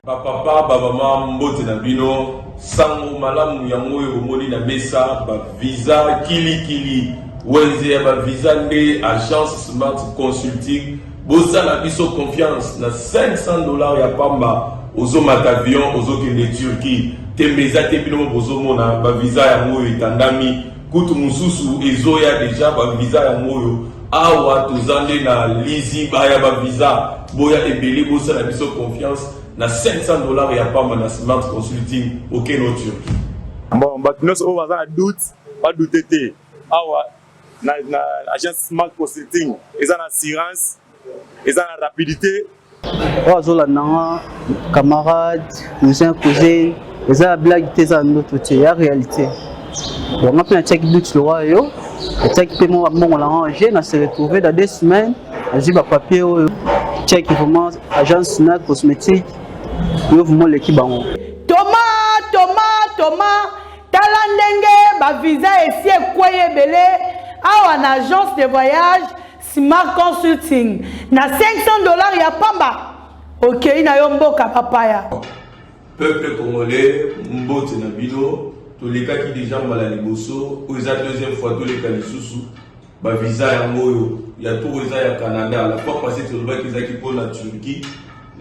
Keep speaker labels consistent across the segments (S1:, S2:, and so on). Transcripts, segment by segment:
S1: Papa, baba, mbote na bino, sango malamu yango omoni na mesa, ba visa kili, wenze ya ba visa nde agence Smart Consulting, bosa na biso confiance na $500 ya pamba, ozo matavion, ozo kende Turquie, tembeza te bino bozo mona, ba visa yango etandami, kutu mususu ezoya deja ba visa yango awa tozande na lizi baya ba visa, boya ebele bosa na biso confiance, na $500 ya pamba na Smart Consulting aucun autre Turquie.
S2: Bon, nous on va doute, pas douter te. Awa na agence Smart Consulting, ils ont l'assurance, ils ont la rapidité.
S3: Ozola nanga camarade, cousin, cousine, ils ont la blague tes en autre côté, la réalité. Bon, on a fait check doute le roi yo, check paiement on l'a rangé, on s'est retrouvé dans 2 semaines, on dit papier check vraiment agence Smart Cosmétique.
S4: Thomas, talandenge ba visa esi ekwaye belé awa na agence de voyage Smart Consulting na $500 ya pamba. OK, ina yo mboka papaya.
S1: Peuple congolais, mbote na bino, to les cas qui déjà mbala liboso, o eza deuxième fois to les cas lisusu, ba visa yango yo, ya to eza ya Canada, la fois passée to le qu'ils aki pour la Turquie.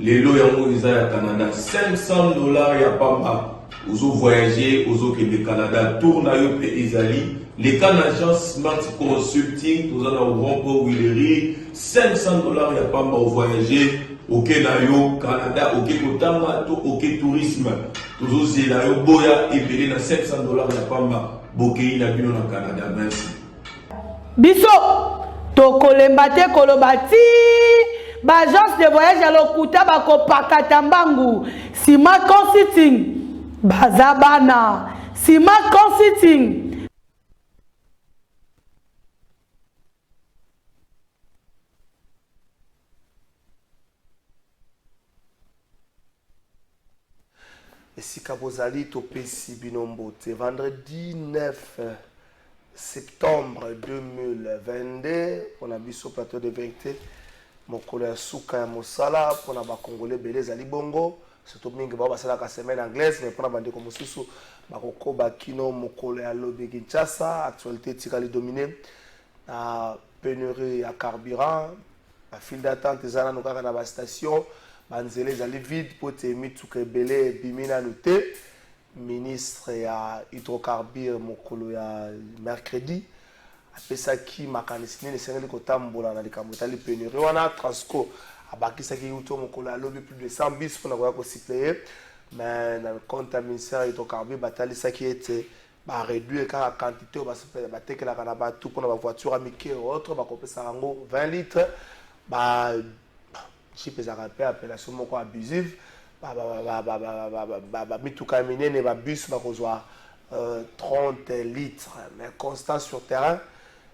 S1: Les lots yango eza ya Canada, $500 ya pamba. Ozo voyager, ozo ke de Canada, tourna yo pe ezali. Les cas d'agence Smart Consulting, nous allons au Grand Willery, $500 ya pamba au voyager, ok na yo Canada, ok kotanga, ok tourisme. Tozo zela yo boya ebele na $500 ya pamba, bokei na bino na Canada, merci.
S4: Biso, tokolemba te kolobati. Agence de voyage à l'Okuta bako pakatambangu Smart Consulting bazabana Smart Consulting.
S5: Et si Kabozali topesi binombo c'est vendredi 9 septembre 2022 on a biso plateau de vérité. Mokolo ya suka ya mosala pona ba congolais beleza libongo surtout mingi ba basala ka semaine anglaise mais pona bande ko mosusu ba kokoba kino mokolo ya lobi Kinshasa actualité tikali dominé na pénurie ya carburant ba file d'attente ezana no kaka na ba station banzele zali vide pote mituka belé bimina noté ministre ya hydrocarbures mokolo ya mercredi apesaki makanisi nini esengeli kotambola na likambo etali pénurie wana Transco abakisaki uto mokolo alobi plus de 100 bis mpona koya kosipleye mais na compte ya ministère ya hydrocarbures batalisaki ete baréduire kaka quantité oyo batekelaka na bato mpona bavoiture ya mike autre bakopesaka yango 20 litres jipe ezaka mpe appellation moko abusive bamituka ya minene babus bakozwa 30 litres mais constant sur terrain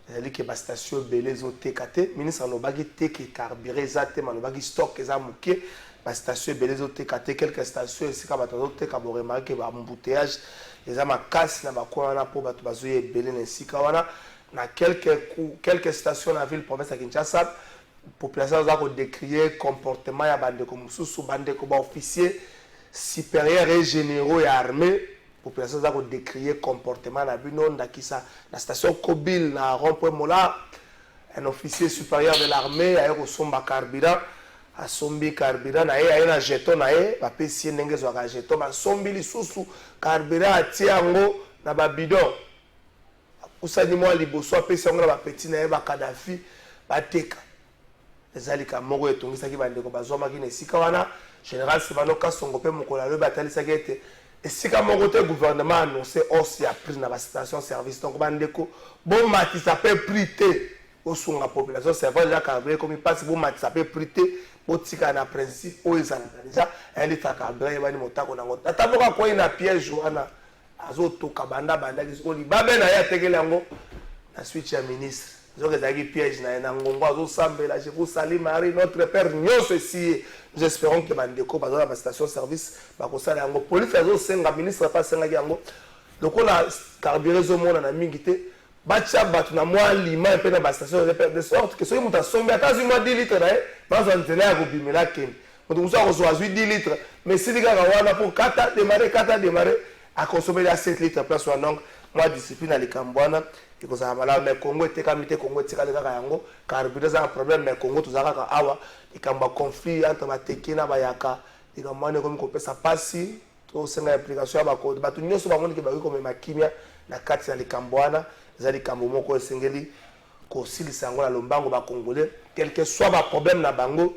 S5: ezali ke bastation ebele ezoteka te ministre alobaki teke carburant eza te malobaki stock eza moke bastation ebele ezoteka te quelques stations esika bato bazoteka boremarke bambouteillage eza makasi na bakona wana mpo bato bazoya ebele na esika wana na quelques stations na ville province ya Kinshasa population aza kodécrier comportement ya bandeko mosusu bandeko baofficier supérieur et généraux ya armée population za ko décrier comportement na bino ndakisa na station Kobil na rond-point Mola un officier supérieur de l'armée a ko somba carburant a sombi carburant na ye na jeton na ye ba pesi ndenge zo ka jeton ba sombi lisusu carburant atiango na ba bidon usani mo liboso pesi ngo na ba petit na ye ba Kadhafi ba teka ezali ka moko etongisaki bandeko bazoma ki na sika wana général Sibano Kasongo pe mokola le batalisaki ete et si comme le gouvernement a annoncé aussi a pris dans la station service donc bandeko bon mati ça peut priter au son la population c'est vrai déjà carburant comme il passe bon mati ça peut priter botika na principe o ezana déjà elle est carburant bani motako na ngota taboka ko ina piège wana azoto kabanda banda ki li babe na ya tekele yango na switch ya ministre zoke zaki piège na ngongo azo sambela je vous salue Marie notre père nyonso ici. Nous espérons que bandeko bazo na station service bakosala yango police azo senga ministre pas senga yango lokola carburant zo mona na mingi te bacha batu na mwa lima pe na station de sorte que soki muta sombi atazi mwa 10 litres na bazo ntela ya kobimela keni Donc, vous avez 10 litres. Mais si les gars ont pour 4 démarrer, à consommer 7 litres place. Donc, moi, discipline à l'Ikambouana. Et que ça va mal. Mais Congo était kamité, Congo était kamité, car il y a un problème. Mais Congo, tout ça, awa. Il y a un conflit entre Matekina et Bayaka. Il y a un comme qu'on peut ça passer. Tout ça, l'implication à Bako. Tout le monde qui va comme ma kimia, la carte à l'Ikambouana, les Alikamboumou, ko Sengeli, ko Sili Sango, la Lombango, ba Congolais. Quel que soit le problème na Bango,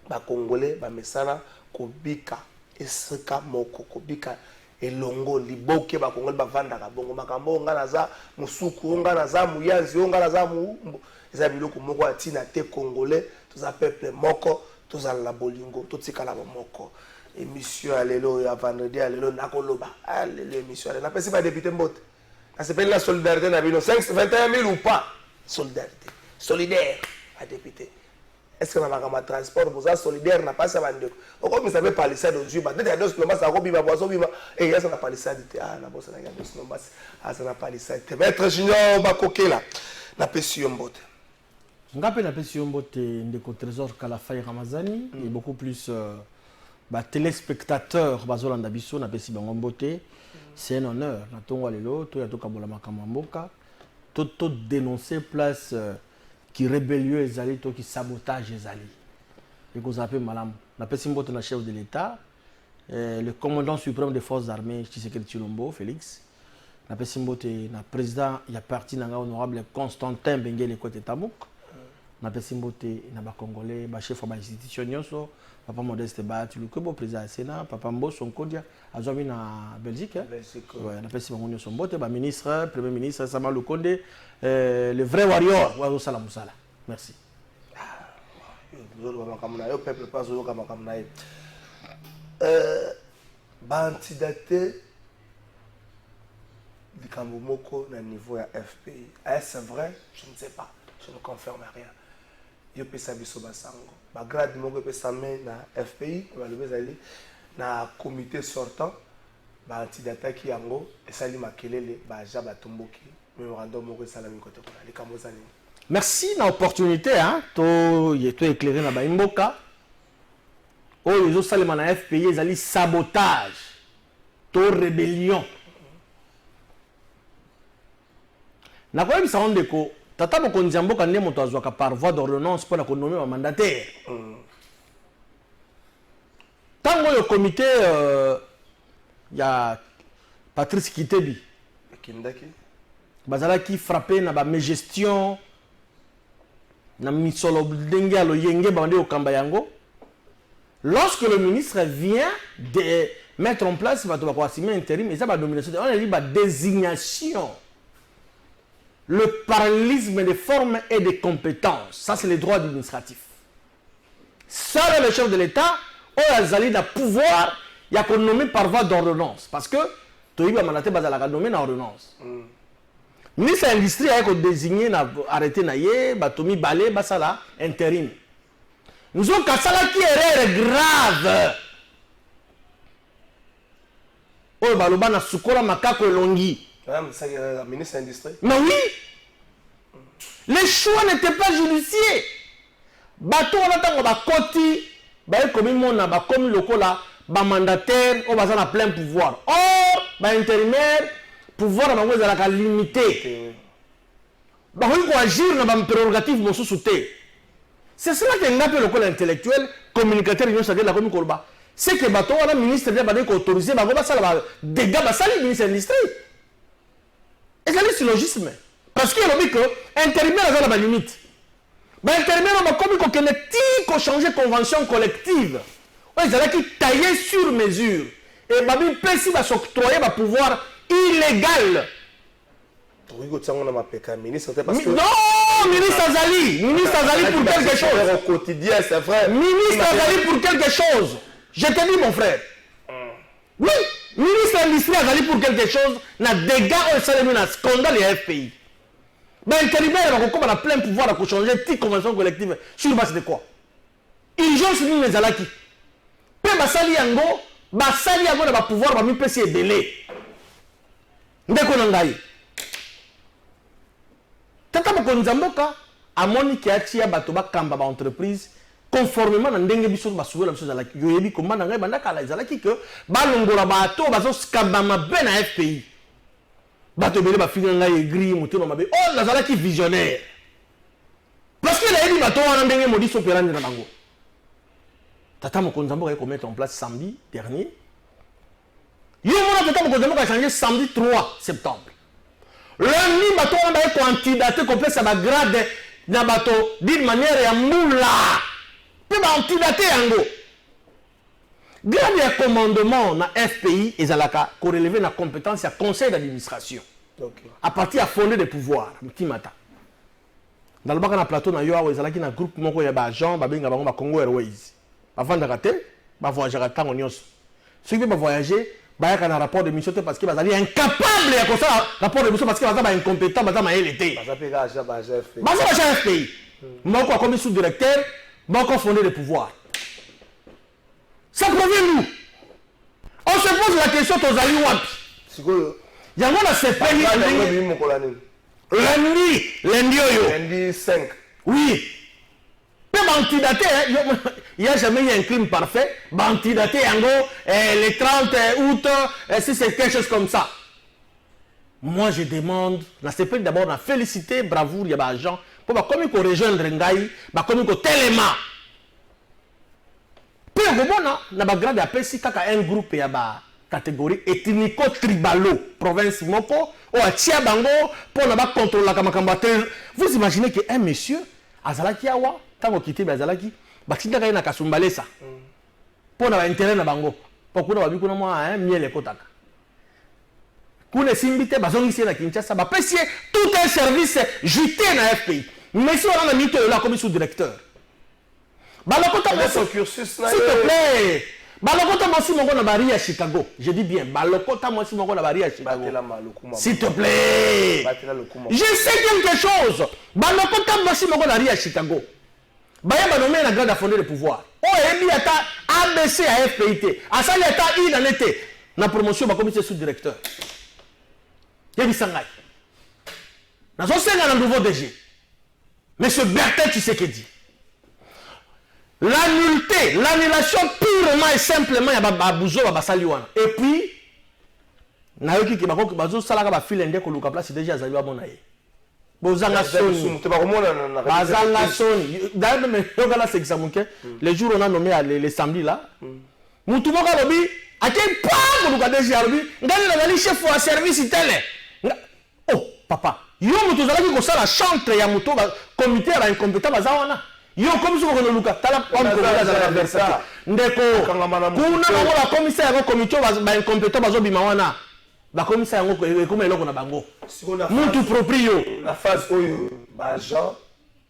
S5: ba Congolais, ba Mesana, ko Bika, Eseka Moko, ko Bika. Elongo liboke ba Congolais ba vanda ka bongo makambo nganaza musuku nganaza muyanzi nganaza mu eza biloko moko atina te Congolais tous a peuple moko tous a la bolingo tous tikala moko émission alelo ya vendredi alelo nakoloba alelo émission alelo na pesi ba député mbote ça s'appelle la solidarité na bino 21 000 ou pas solidarité solidaire à député. Est-ce que dans ma transport, vous êtes solidaire, n'a pas ça vendu. Au comme vous savez parler ça de Dieu, bah dès qu'il y a deux slombas, ça robi ma boisson, bima. Et il y a ça n'a pas les ça, ah la bosse, il y a deux slombas, ah ça n'a pas les ça. Maître Junior Bakoke là, la pession botte.
S6: Ngape la pession botte de Trésor Kalafay Ramazani et beaucoup plus téléspectateurs bazolanda biso na pesi bango botte. C'est un honneur. Na tongo lelo, to ya to kabola makamamboka, to dénoncer place qui rébellieux ezali to qui sabotage ezali et qu'on appelle malam la personne mbote na chef de l'état le commandant suprême des forces armées Tshisekedi Tshilombo Félix la personne mbote na président ya parti nanga honorable Constantin Bengele côté Tamuk na personne mbote na ba congolais ba chef ba institution nyonso papa Modeste Bati le ko président Sénat papa Mbosso Nkodia azami na Belgique ouais na personne bango nyonso mbote ba ministre premier ministre Sama Lukonde le vrai warrior wa Sala Musala. Merci.
S5: Peuple pas antidaté du Kambumoko à niveau à FPI. Est-ce vrai? Je ne sais pas. Je ne confirme rien. Je peux savoir ce basango. Ma grade moko peut s'amener na FPI, on va le mettre na comité sortant. Ba antidaté qui yango et sali makelele ba jaba tomboki.
S6: Merci na opportunité hein to éclairer na ba imboka o les autres salima na FPI ezali sabotage to rébellion na kwa bisa ondeko tata mokonzi mboka nde moto azwaka par voie d'ordonnance pour la nommer un mandataire tango le comité ya Patrice Kitebi
S5: Kindaki
S6: bazala qui frappé na ba gestion na misolo ndenge alo yenge bande au Kambayango. Lorsque le ministre vient de mettre en place bato ba kwasime intérim et ça ba nomination on a dit ba désignation le parallélisme des formes et des compétences ça c'est les droits administratifs seul le chef de l'État o azali na pouvoir ya ko nommer par voie d'ordonnance parce que toyiba manate bazala ka nommer na ordonnance ministre de l'industrie a désigné arrêté naie batomi balé basala intérim nous avons kasala qui erreur grave oh baloba na sukola makako longi
S5: ministre de l'industrie
S6: mais oui les choix n'étaient pas judicieux bato on attend ba koti ba komi mona ba komi lokola ba mandataire on va na plein pouvoir or ba intérimaire pouvoir à bango ezalaka limité bakoki koagir na bamprerogative mosusu te c'est cela que ngape lokola intellectuel communicateur nyonso akeli akomi koloba c'est que bato wana ministre nde bandeki autorisé bango basala badégâts basali ministre de l'industrie ezali syllogisme parce que elobi ke intérimaire aza na balimite baintérimaire oyo bakomi kokende ti kochange convention collective oyo ezalaki taillé sur mesure et babi pesi basoctroye bapouvoir illégal. Non, ministre Azali pour quelque chose.
S5: Au quotidien, c'est vrai.
S6: Ministre Azali pour quelque chose. Je te dis, mon frère. Oui, ministre de l'industrie Azali pour quelque chose. Na dégâts au salaire, na scandale et FPI. Ben, intérimaire, on a plein pouvoir pour changer petite convention collective. Sur base de quoi? Urgence, nous les alaki. Pe basali yango, na pouvoir, mi pesi et délai. Ndeko nangai tata mokonzi mboka amoni ki atia bato bakamba ba entreprise conformément à ndenge biso basouver la biso zalaki yo yebi komba na ngai bandaka la zalaki que balongola bato bazo skabama ben na FPI bato bele ba finga ngai aigri mutema mabe oh la zalaki visionnaire parce que la yebi bato wana ndenge modiso perande na bango tata mokonzambo a mettre en place samedi dernier yo mona tata mokonzambo a changé samedi 3 septembre lundi bato wana ba candidaté complexe ba grade na bato d'une manière ya moula pe ba candidaté yango grade ya commandement na FPI ezalaka ko relever na compétence ya conseil d'administration à partir à fonder des pouvoirs mtimata dans le baka na plateau na yo awa ezalaki na groupe moko ya ba agent ba benga bango ba Congo Airways avant de rater ba voyager tango nyonso ceux qui ba voyager ba ya na rapport de mission parce que bazali incapable ya kosa rapport de mission parce que bazaba incompétent bazaba élité bazaba FPI moko comme sous-directeur moko fonder des pouvoirs ça provient nous on se pose la question tozali wapi yango na sepeli lundi
S5: 5
S6: oui mais bantidaté il n'y a jamais eu un crime parfait bantidaté yango le 30 août si c'est quelque chose comme ça moi je demande na sepeli d'abord na féliciter bravoure ya ba agent pour ba komi ko rejoindre ngai ba komi ko telema pe gobona na ba grade apesi kaka un groupe ya ba catégorie ethnico tribalo province moko o atia bango pour na ba contrôler la makambo. Vous imaginez que un monsieur azalaki awa tango kité bazalaki batindaka na kasumbalesa pour na ba intérêt na bango pour kuna babi kuna moi miel ekotaka kuna simbite bazongisi na Kinshasa ba pesier tout un service jeté na FPI mais si on a mis là comme sous-directeur balokota son cursus s'il te plaît balokota moi si moko na bari à Chicago je dis bien balokota moi si moko na bari à Chicago s'il te plaît je sais quelque chose balokota moi si moko na bari à Chicago baya ba nommé na grade à fonder le pouvoir oh ebi ata ABC à FPIT asali ata I na nete na promotion ba comité sous-directeur yebi sangai na zo senga na nouveau DG monsieur Bertin Tshisekedi l'annulation purement et simplement ya babouzo basali wana et puis na yoki ki bako bazo salaka ba file ndeko luka place déjà azali ba bona ye bozanga soni bazanga soni d'ailleurs même yokala c'est ça monke les jours on a nommé les samedi là mutu moka lobi ake pa luka déjà lobi ngani na ngali chef wa service tele oh papa yo mutu zalaki ko sala chantre ya mutu ba comité ya incompétent bazawana yo comme si on luka tala homme ko za versa ndeko kuna bango la commissaire ya comité ba incompétent bazobima wana ba commissaire yango ekoma eloko na bango mutu proprio
S5: la phase oyo ba agent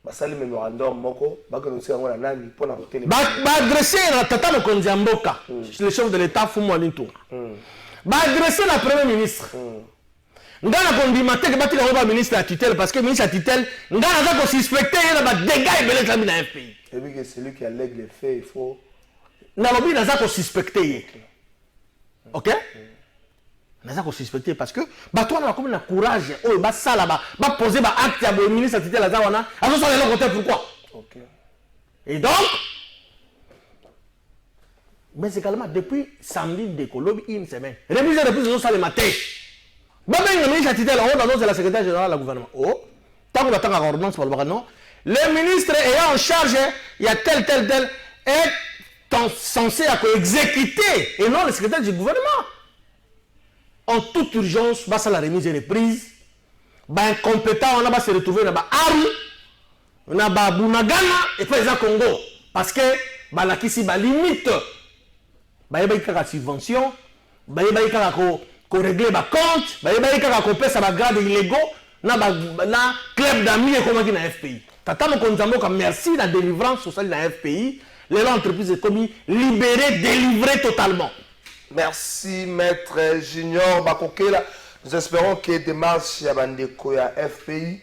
S5: basali memorandum moko bakonosi yango na nani pona hôtel
S6: ba adresser na tata mokonzi ya mboka le chef de l'état Fumu Alinto ba adresser na premier ministre ngana kondima te ke batika ba ministre à tutelle parce que ministre à tutelle ngana za ko suspecter na ba dégâts ebele tambi na FPI
S5: et puis que celui qui allègue les faits il faut
S6: na lobi na za ko suspecter OK na za ko suspecter parce que ba toi na comme na courage oh ba sala ba poser ba acte ya bo ministre à tutelle za wana azo so le côté pourquoi
S5: OK
S6: et donc mais également depuis samedi de Colombie une semaine remise de plus ça le matin le ministre titulaire c'est la secrétaire générale du gouvernement. Oh, tant qu'on attend la ordonnance pour le non. Le ministre ayant en charge, il y a tel est censé exécuter et non le secrétaire du gouvernement. En toute urgence, ça la remise et reprise. Incompétent, on va se retrouver dans la arme, dans la Bunagana et puis les Congo. Parce que la kisi limite. Il y a une subvention, il y a qu'on règle ma compte, il y a qu'on paie sa grade illégaux, na club d'amis et comment qui na FPI. Tata mo konzambo ka merci la délivrance sociale na FPI, l'entreprise est commis libérée, délivrée totalement.
S5: Merci maître Junior Bakokela. Nous espérons que démarche ya bandeko ya FPI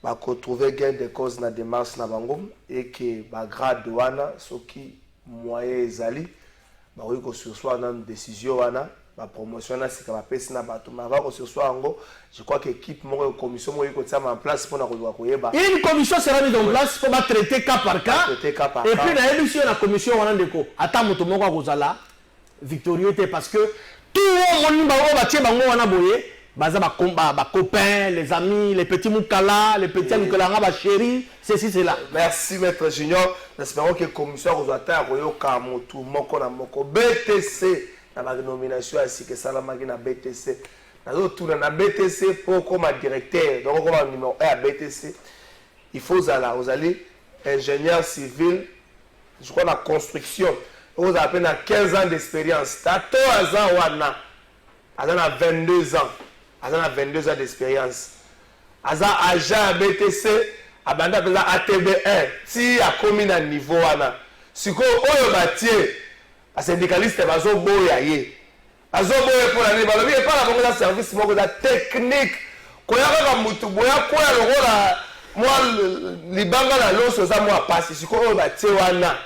S5: va trouver gain de cause na démarche na bango et que ba grade wana soki moyen ezali ba ko sursoir na décision wana la promotion na sika ba pesi na bato mais avant que ce soit ango je crois que équipe mo commission mo ko tia en place pour na ko koyeba
S6: une commission sera mise en place pour traiter cas par cas et puis na émission la commission wana ndeko ata moto moko akozala victorieux parce que tout le monde ba tie bango wana boye baza ba copains les amis les petits moukala les petits Nicolas ba chéri ceci c'est là.
S5: Merci maître Junior, j'espère que commission rosateur koyoka motu moko na moko BTC na ba nomination ainsi que salamaki na BTC na tout na BTC pour comme directeur donc comme numéro 1 à BTC il faut aux allez ingénieur civil je crois la construction vous avez à peine 15 ans d'expérience tato azan wana azan a 22 ans azan a 22 ans d'expérience azan agent à BTC abanda peza ATB1 si a commis na niveau wana siko oyo batie a syndicaliste bazo boya ye bazo boya pour la balobi e pas la bonne service moko da technique koya ka mutu boya koya lokola moi libanga na loso za moi passe siko oyo batie wana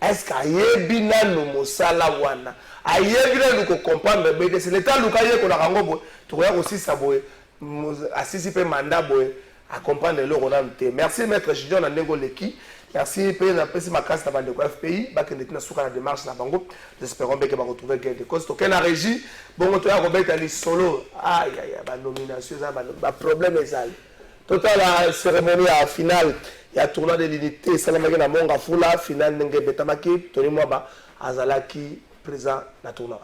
S5: est-ce qu'ayebi nanu mosala wana ayebi nanu ko comprendre BTC l'état luka ye ko na kango boye tokoya ko sisa boye asisi pe mandat boye à comprendre le Ronan T. Merci maître Gideon Nandengo Leki. Merci pour la précise ma casse de FPI. Bah que nous sommes sur la démarche na bango. J'espère que va retrouver gain de cause. Token la régie. Bon on a Robert Ali solo. Aïe aïe ba nomination ça ba problème est ça. Total la cérémonie à finale. Il y a tournoi de l'unité. Salamaki na monga fula finale ndenge betamaki. Tony moi ba azalaki présent na tournoi.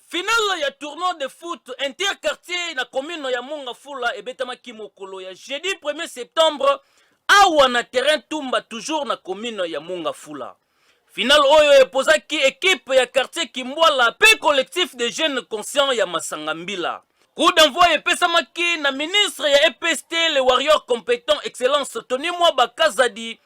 S7: Finale ya tournoi de foot interquartier na commune ya Mongafula et betamaki mokolo ya jeudi 1er septembre awa na terrain Tumba toujours na commune ya Mongafula. Finale oyo epozaki équipe ya quartier Kimbwala pe collectif de jeunes conscients ya Masangambila. Coup d'envoi epesamaki na ministre ya EPST le warrior compétent excellence Tony Mwaba Kazadi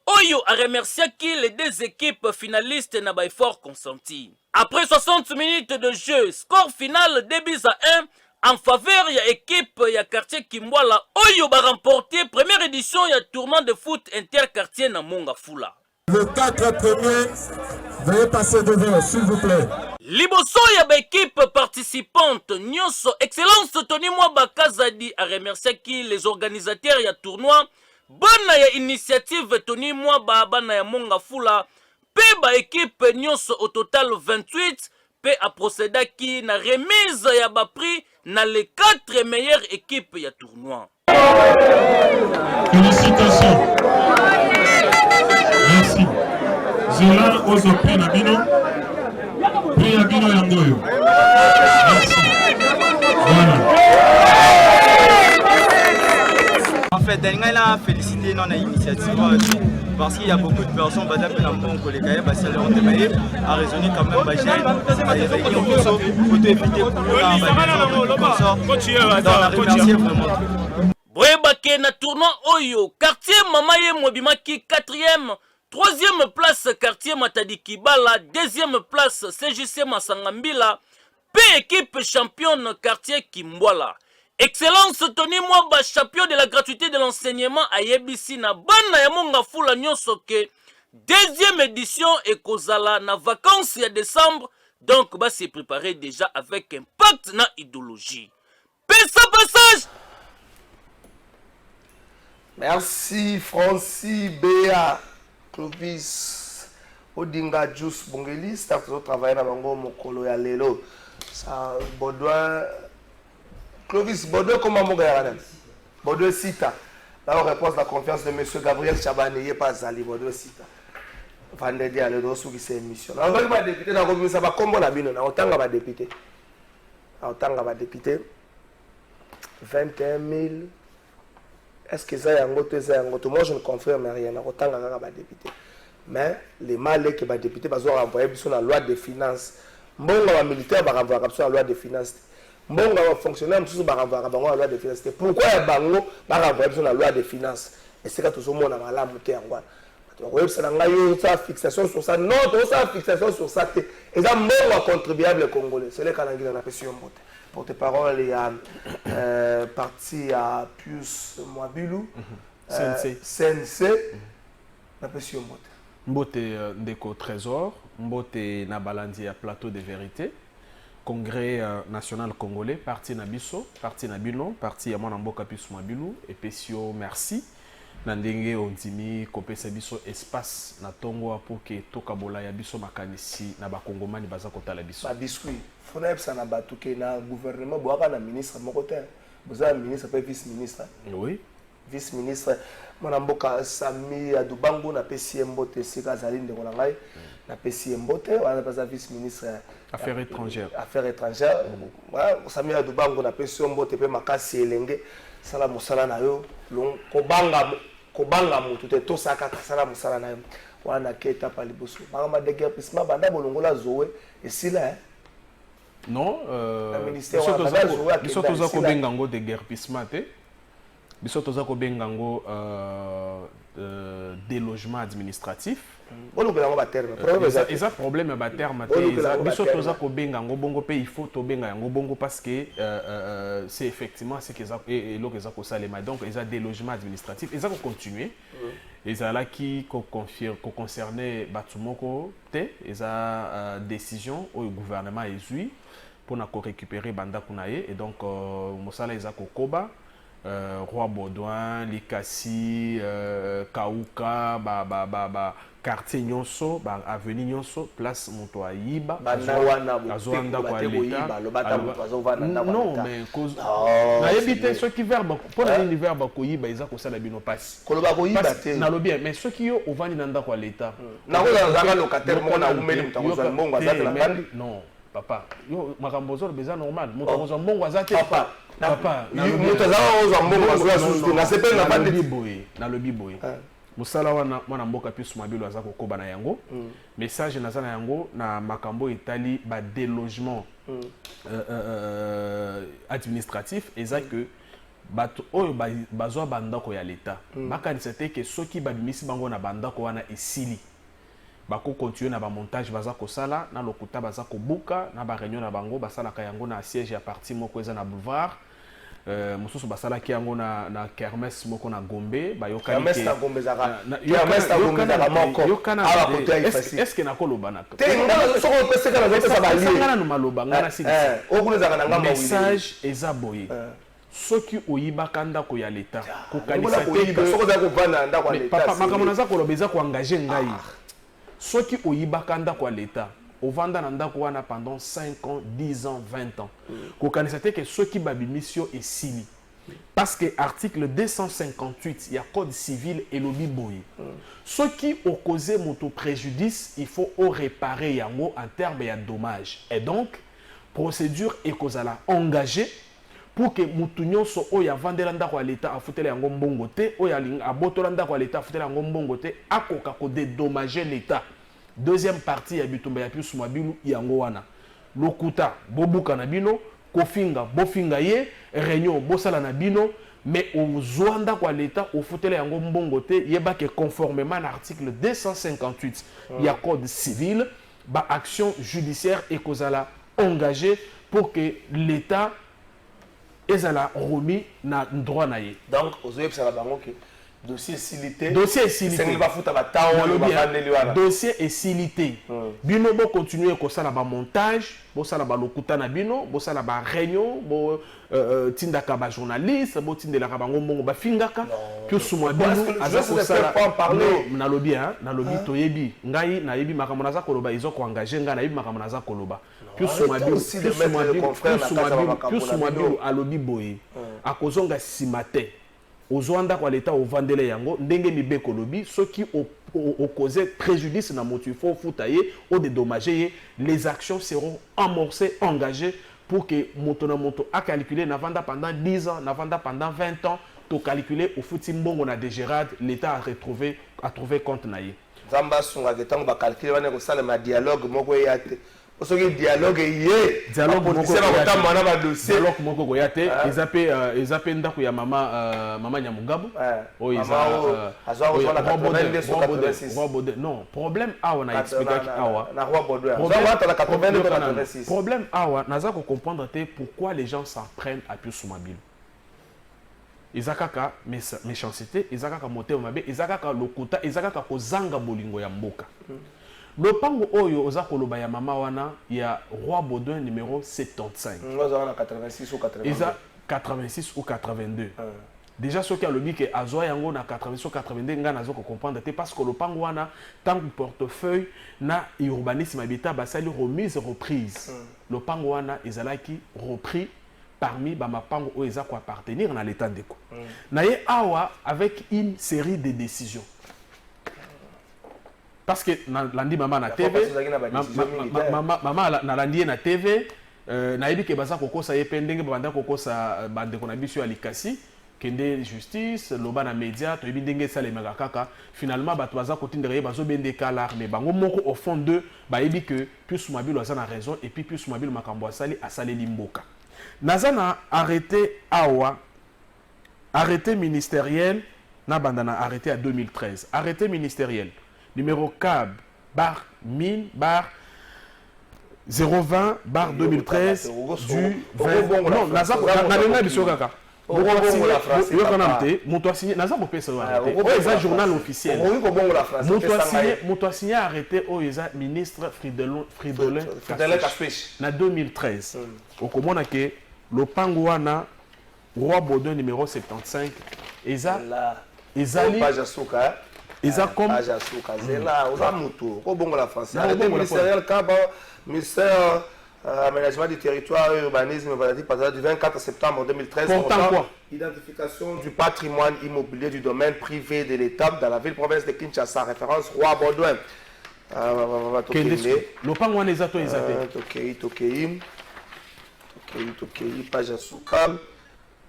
S7: oyo a remerciaki les deux équipes finalistes na ba effort consenti. Après 60 minutes de jeu, score final 2-1 en faveur ya équipe ya quartier Kimbwala oyo ba remporté première édition ya tournoi de foot interquartier na Mongafula.
S8: Les 4 premiers, veuillez passer devant s'il vous plaît.
S7: Liboso ya ba équipe participante nyonso excellence Tony Mwaba Kazadi a remerciaki les organisateurs ya tournoi bana ya initiative Tony Mwaba bana ya Mongafula pe ba équipe nyonso au total 28 pe a procédaki na remise ya ba prix na les 4 meilleures équipes ya tournoi.
S8: Félicitations. Merci. Zola ozo prix na bino. Prix ya bino yangoyo. Merci. Voilà.
S9: En fait, Daniel a félicité notre initiative parce qu'il y a beaucoup de personnes qui a raisonné quand même
S7: Boyebake na tournoi Oyo, quartier Mamaye Mwabimaki 4e, 3e place quartier Matadi Kibala, 2e place CJC Masangambila, P équipe championne quartier Kimbwala. Excellence Tony Mwaba, champion de la gratuité de l'enseignement à Yebisi na bana ya Mongafula Nyonsoke, 2e édition et Kozala na vacances ya décembre, donc bah c'est préparé déjà avec impact na idéologie. Pessa passage.
S5: Merci Francis Béa Clovis Odinga Juice Bongeli, staff de travail na bango mokolo ya lelo. Ça Baudouin Clovis Baudouin comment mon gars Baudouin Sita. La réponse la confiance de monsieur Gabriel Chabani est pas Zali Baudouin Sita. Vendredi à l'heure sous qui émission. On va député na commission ça va comme la bino na otanga ba député. Otanga ba député 21 000. Est-ce que ça y a un autre moi je ne confirme rien autant que va député mais les malais qui va député va renvoyer sur la loi des finances mbonga militaire va renvoyer sur la loi des finances mbonga fonctionnaire sur va renvoyer la loi des finances pourquoi bango va renvoyer sur la loi des finances et c'est quand tout le monde a malamu te ngwa oui c'est la ça fixation sur ça non ça fixation sur ça et ça mbonga contribuable congolais c'est les canadiens on appelle sur mbote porte-parole il y a parti à Pius Mwabilou CNC la pression monte
S6: Mbote Ndeko Trésor, Mbote Nabalandi à Plateau de Vérité, Congrès national congolais, parti Nabiso, parti Nabino, parti Yamanamboka Pismabilu, et Pesio merci. Nandenge Ondimi, Kopesa Biso espace na Tongo pour que Tokabola ya Biso makanisi na bakongomani baza kotala biso.
S5: Ba biscuit. Fona epsa na batuke na gouvernement boaka na ministre mokote. Boza ministre pe vice ministre.
S6: Oui.
S5: Vice ministre mwana mboka Sami Adubango na PCM Bote Sika Zalinde ko ngai na PCM Bote wana baza vice ministre
S6: Affaires étrangères.
S5: Affaires étrangères. Sami Adubango na PCM Bote pe makasi elenge sala musala na yo long kobanga mutu te tosaka kasala musala na yo wana keta pa liboso mama de guerre pisma banda bolongola zoe esila
S6: non biso toza kobenga ngo de guerre pisma te biso toza kobenga ngo délogement administratif. Eza problème ya baterme te biso toza kobenga ngo bongo pe il faut tobenga yango bongo parce que c'est effectivement ce que eloko eza kosalema donc eza délogement administratif eza ko continuer ezala ki ko concerner bato moko te eza décision au gouvernement ezui pour na ko récupérer bandako na ye et donc mosala eza kokoba Roi Baudouin, Likasi, Kauka, quartier Nyonso, avenue Nyonso, place Montoaïba, Azoanda kwa l'État. Non, mais cause. Na éviter ceux qui verbent, pour les verbes koyiba, ils ont ça la bino passe.
S5: Koloba koyiba te.
S6: Na lobby, mais ceux qui ont au vani nanda kwa l'État.
S5: Na ko za locataire mo na umeli mutakoza mbongo azate na kandi.
S6: Non, papa. Yo makambozo beza normal. Mutakoza mbongo azate. Papa,
S5: na
S6: le biboy. Musala wana mwana mboka pisu mabilo azako koba na yango. Message na zana yango na makambo etali ba délogement administratif eza que bato oyo bazwa bandako ya l'État. Bakanisa te que soki babimisi bango na bandako wana esili. Bako continuer na ba montage baza ko sala na lokuta baza ko buka na ba réunion na bango basala ka yango na siège ya parti moko eza na boulevard mosusu basala ki yango na kermesse moko na Gombe ba yokani
S5: kermesse na Gombe zaka kermesse na Gombe zaka moko ala ko tay facile
S6: est-ce que nakolo banaka
S5: te ngala soko pese kana zote sa bali
S6: ngana no maloba ngana sisi
S5: okuna zaka na ngamba
S6: message eza boye soki oyibaka ndako ya l'État ko kanisa te
S5: soko za ko vana ndako ya l'État
S6: papa makamona za koloba eza ko engager ngai soki oyibaka ndako ya l'État ovanda na ndako wana pendant 5 ans, 10 ans, 20 ans. Kokanisa te que ceux qui babimisio est sili. Parce que article 258, il y a code civil et lobby boy. Ceux qui ont causé moto préjudice, il faut réparer yango en termes de dommages. Et donc, procédure est causala engagée pour que mutu nyonso oya vandela ndako ya l'État afutela yango mbongo te oya abotola ndako ya l'État afutela yango mbongo te akoka ko dédommager l'État. Deuxième partie ya bitumba ya pius mabilu yango wana lokuta bobuka na bino kofinga bofinga ye réunion bosala na bino mais ozwanda kwa l'État ofutela yango mbongo te yeba que conformément à l'article 258 ya code civil ba action judiciaire et kozala engagée pour que l'État ezala remis na droit na ye.
S5: Donc ozoyebisa bango ke dossier silité.
S6: Dossier silité. Dossier est silité. Bino bo continuer ko sala ba montage, bo sala ba lokuta na bino, bo sala ba réunion, bo tindaka ba journaliste, bo tindela ka bango mbongo ba fingaka. Que suma bino aza ko sala na lobby hein, na lobby toyebi. Ngai na yebi makamona za koloba izo ko engager nga na yebi makamona za koloba. Que suma bino a lobby boy. Akozonga simate. Ozwanda kwa l'État au vandele yango ndenge mibeko lobi ceux qui ont causé préjudice na motu faut futaye au dédommager les actions seront amorcées engagées pour que moto na moto a calculé na vanda pendant 10 ans na vanda pendant 20 ans to calculer au futi mbongo na dégérade l'État a trouvé compte na ye
S5: zamba sunga ke tango ba calculer wana ko sala ma dialogue moko yate osoki dialogue ye
S6: dialogue
S5: moko
S6: ko yate ezape ndako ya mama Nyamugabo non problème awa na expliquer awa
S5: na Roi Baudouin
S6: problème awa naza ko comprendre te pourquoi les gens s'en prennent à Pius Mabilu ezakaka méchanceté, ezakaka motema mabe, ezakaka lokuta, ezakaka kozanga bolingo ya mboka. Lopango oyo oza koloba ya mama wana ya Roi Baudouin numéro 75.
S5: Oza 86 ou 82.
S6: Eza 86 ou 82. Déjà ce qui a le bic est azoa yango na 86 ou 82 nga nazo ko comprendre te parce que lopango wana tant portefeuille na urbanisme habitat basali remise reprise. Lopango wana ezalaki repris parmi bamapango oyo eza ko appartenir na l'état ndeko. Na ye awa avec une série de décisions. Parce que landi maman na TV, maman na landi na TV, na yebi ke baza kokosa ye pendenge banda kokosa bande ko na biso ya likasi, kende justice, loba na média, to yebi ndenge sale kaka, finalement bato baza kotindere ye bazo bende kala mais bango moko au fond de ba yebi que plus mobile aza na raison et puis plus mobile makambo asali asale limboka. Nazana arrêté awa, arrêté ministériel, na bandana arrêté à 2013, arrêté ministériel. Numéro CAB, bar 1000, bar 020, bar 2013, du 20... Non, Nazar, Nazar, journal officiel. Signé arrêté au ministre Fridolin Kaswech. En 2013. Au Komona ke, le Pangouana, Roi Baudouin numéro 75, Ezali. Ils ont comme
S5: ministère aménagement du territoire et urbanisme du 24 septembre 2013 portant identification du patrimoine immobilier du domaine privé de l'État dans la ville province de Kinshasa, référence Roi Baudouin. Page Asuka.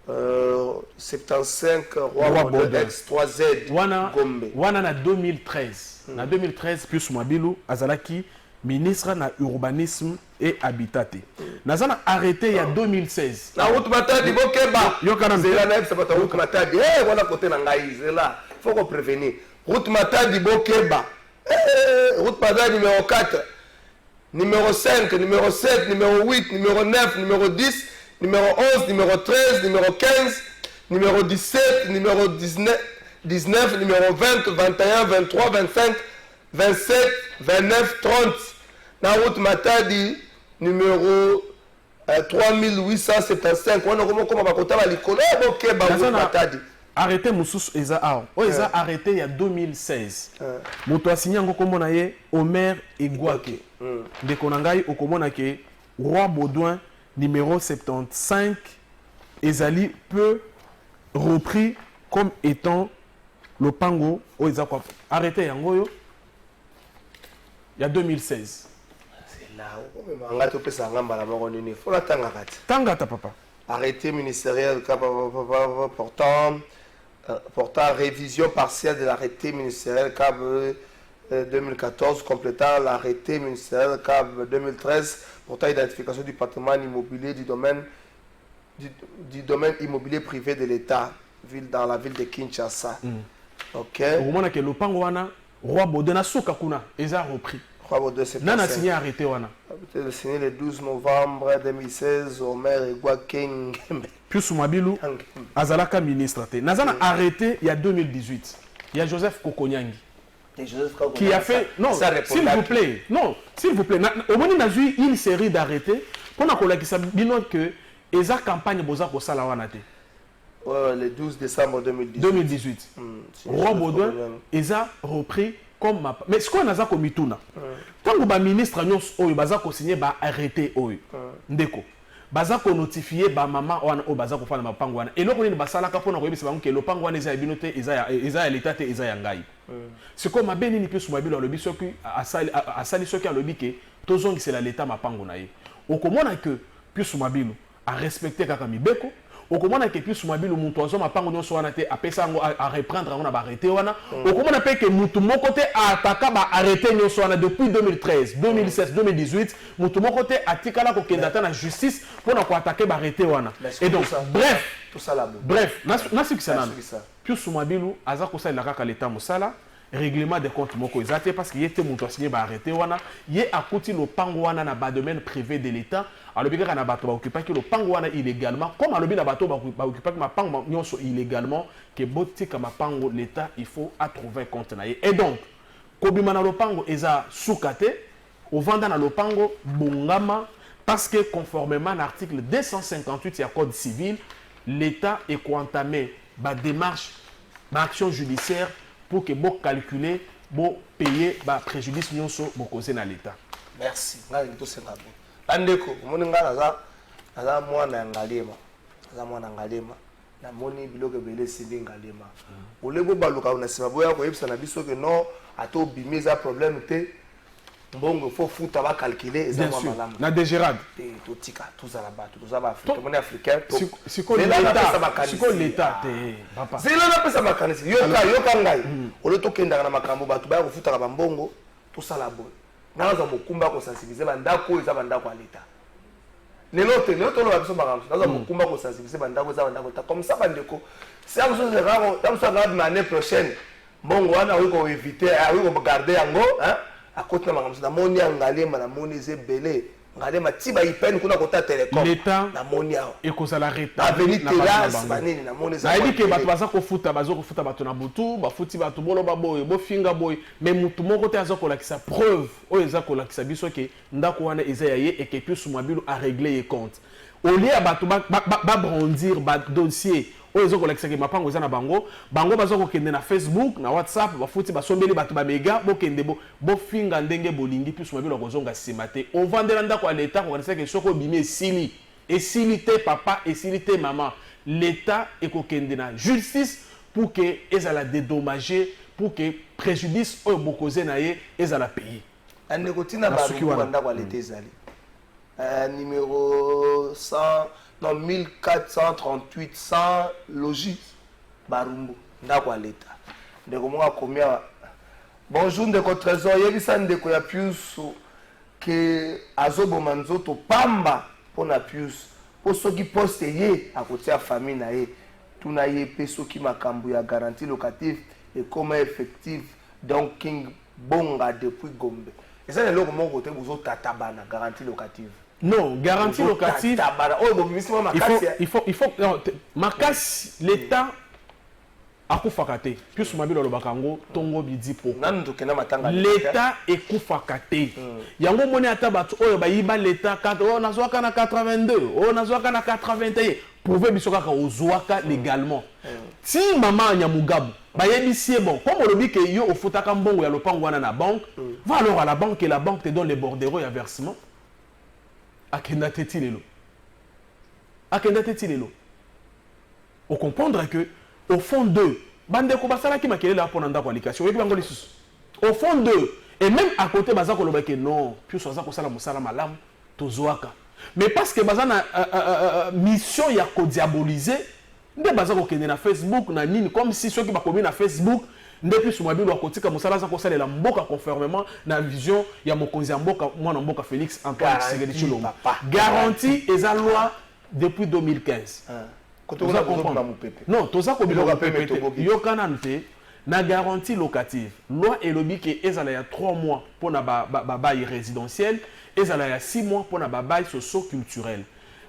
S5: 75 Roi Baudouin X 3Z Gombe.
S6: Wana na 2013. Na 2013 plus Mabilou Azalaki ministre na urbanisme et habitat. Nazana arrêté il y a 2016.
S5: La route Matadi Bokeba.
S6: Yo kana
S5: zela na c'est pas route Matadi. Eh voilà côté na ngai zela. Faut qu'on prévenir. Route Matadi Bokeba. Route Matadi numéro 4. Numéro 5, numéro 7, numéro 8, numéro 9, numéro 10. Numéro 11, numéro 13, numéro 15, numéro 17, numéro 19, numéro 20, 21, 23, 25, 27, 29, 30. La route Matadi, numéro 3875. On a comment on va Matadi.
S6: Arrêté Moussous Eza Ao. Eza arrêté il y a 2016. Moto a signé un komona ye Omer Egwake. De Konangai au komona ke Roi Baudouin numéro 75, Ezali peut repris comme étant le pango au Ezakwa. Arrêtez Yangoyo. Il y a 2016.
S5: C'est là où on va te faire un peu de faut la tangata.
S6: Tangata papa.
S5: Arrêté ministériel portant révision partielle de l'arrêté ministériel CAB 2014 complétant l'arrêté ministériel CAB 2013 portant identification du patrimoine immobilier du domaine immobilier privé de l'État dans la ville de Kinshasa. Ok.
S6: Au moment que le Pangouana, Roi Baudouin a Soukakuna, ils ont repris.
S5: Roi Baudouin c'est
S6: Nana signé arrêté wana.
S5: Signé le 12 novembre 2016 au maire Egwakeng.
S6: Puis Soumabilou, Azalaka ministre. Nazana arrêté il y a 2018. Il y a Joseph Kokonyangi. Qui a fait non s'il vous plaît au moins il a eu une série d'arrêtés pour na kola qui sabino que eza campagne boza ko sala wana te
S5: le 12 décembre
S6: 2018 Roi Baudouin eza repris comme mais ce qu'on a za ko mituna tango ba ministre nyos oyo baza ko signer ba arrêté oyo ndeko baza ko notifier ba mama wana o baza ko fana mapango wana et lokoni basala ka pona ko yebisa bango ke lopango wana eza binote eza ya l'état te eza ya ngai c'est comme ma béni ni pe sumabilo le biso ki asali soki a lobi ke tozongi c'est la l'état mapango na ye okomona que puis sumabilo a respecter kaka mibeko okomona ke puis sumabilo mutu azo mapango nyonso wana te apesa ngo a reprendre ngo na ba arrêté wana okomona pe ke mutu moko te ataka ba arrêté nyonso wana depuis 2013 2016 2018 mutu moko te atikala ko kenda ta na justice pour na ko attaquer ba arrêté wana et donc bref
S5: tout ça là
S6: bref na sukisa nana puis sumabilo aza ko sala kaka l'état musala règlement des comptes moko ezate parce que y était monto signé ba arrêté wana y a côté le pango wana na ba domaine privé de l'état alors bika na bato ba occuper que le pango wana illégalement comme alobi na bato ba occuper que ma pango nyonso illégalement que botika ma pango l'état il faut à trouver compte na et donc kobima na lopango eza sukate au vanda na lopango bongama parce que conformément à l'article 258 du code civil l'état est entamé ba démarche ba action judiciaire pour que vous calculez, vous payez le préjudice nyonso vous causez dans l'État.
S5: Merci. Andeko, moni ngala za mwana ngalema. Za mwana ngalema. Na moni biloke bele sidi ngalema. Olego baluka na sima boya ko yebisa na biso que non ato bimeza problème te. Mbongo faut futa ba calculer eza mwa malamu.
S6: Na dégérade.
S5: To tika tout ça là-bas, tout ça va africain, mon africain.
S6: Siko l'État te papa.
S5: Zela na pesa makanisi. Yoka ngai. Oloto kenda na makambo batu ba ko futa ba mbongo tout ça là-bas. Naza mokumba ko sensibiliser bandako eza bandako à l'État. Lelote lo babiso makambo. Naza mokumba ko sensibiliser bandako eza bandako ta comme ça bandeko. C'est un chose rare, dans ça l'année prochaine. Mbongo wana wiko éviter, wiko garder yango, hein? À côté de ma moni ngalema na moni zebele ngalema tiba ipeni kuna kota telecom
S6: l'état
S5: na moni
S6: et ko sala reta
S5: avenue terrasse banini na moni
S6: za dit que bato baza ko futa bato na butu ba futi bato bolo ba boy bo finga boy mais mutu moko te aza ko la kisa preuve o eza ko la kisa biso ke ndako wana eza yaye et que puis sumabilo a régler les comptes au lieu bato ba brandir ba dossier oyo ezokolakisaki mapango eza na bango baza kokende na Facebook na WhatsApp bafuti basombeli bato bamega bokende bofinga ndenge bolingi plus mabilo kozonga nsima te ovandela ndako ya leta kokanisaki soki obimi esili te papa esili te mama leta ekokende na justice pour que ezala dédommagé pour que préjudice oyo bokoze na ye ezala payé
S5: andeko tina baruku ndako ya leta ezali numéro 100 non 1438 100 logis barumbu ndako ya leta ndeko monga komia bonjour ndeko trésor yebisa ndeko ya Pius ke azoboma nzoto pamba pona Pius po soki poste ye akotia famille na ye tuna ye pe soki makambo ya garantie locative et comme effective donc King Bonga depuis Gombe eza lelo moko te bozo tatabana garantie locative.
S6: Non, garantie locative. Il faut Makasi, l'État a koufakate. Puis mabilo lobakango tongo bidi po. L'État est koufakate. Yango moni atabatu oyo ba yiba l'État on a zoaka na 82, on a zoaka na 81. Prouver bisoka ka ozwaka légalement. Si maman Nyamugabu ba yebisie bon, comme on le dit que yo ofutaka mbongo ya lopango wana na banque, va alors à la banque et la banque te donne les bordereaux et versement. Akenda teti lelo. On comprendra que au fond d'eux, bande ko basala ki makele la pona ndako alikation. Au fond d'eux et même à côté bazako loba que non, puis soza ko sala musala malam tozwaka. Mais parce que bazana mission ya ko diaboliser, nde bazako kende na Facebook na nini comme si ceux qui ba komi na Facebook depuis ce mobile wakotika musala za kosala la mboka conformément na vision ya mokonzi mboka mwana mboka Félix Antoine Tshisekedi Tshilombo garantie eza loi depuis 2015 non toza ko biloka pepe yokana nte na garantie locative loi elobi ke ezala ya 3 mois pour na bail résidentiel ezala ya 6 mois pour na bail socio-culturel.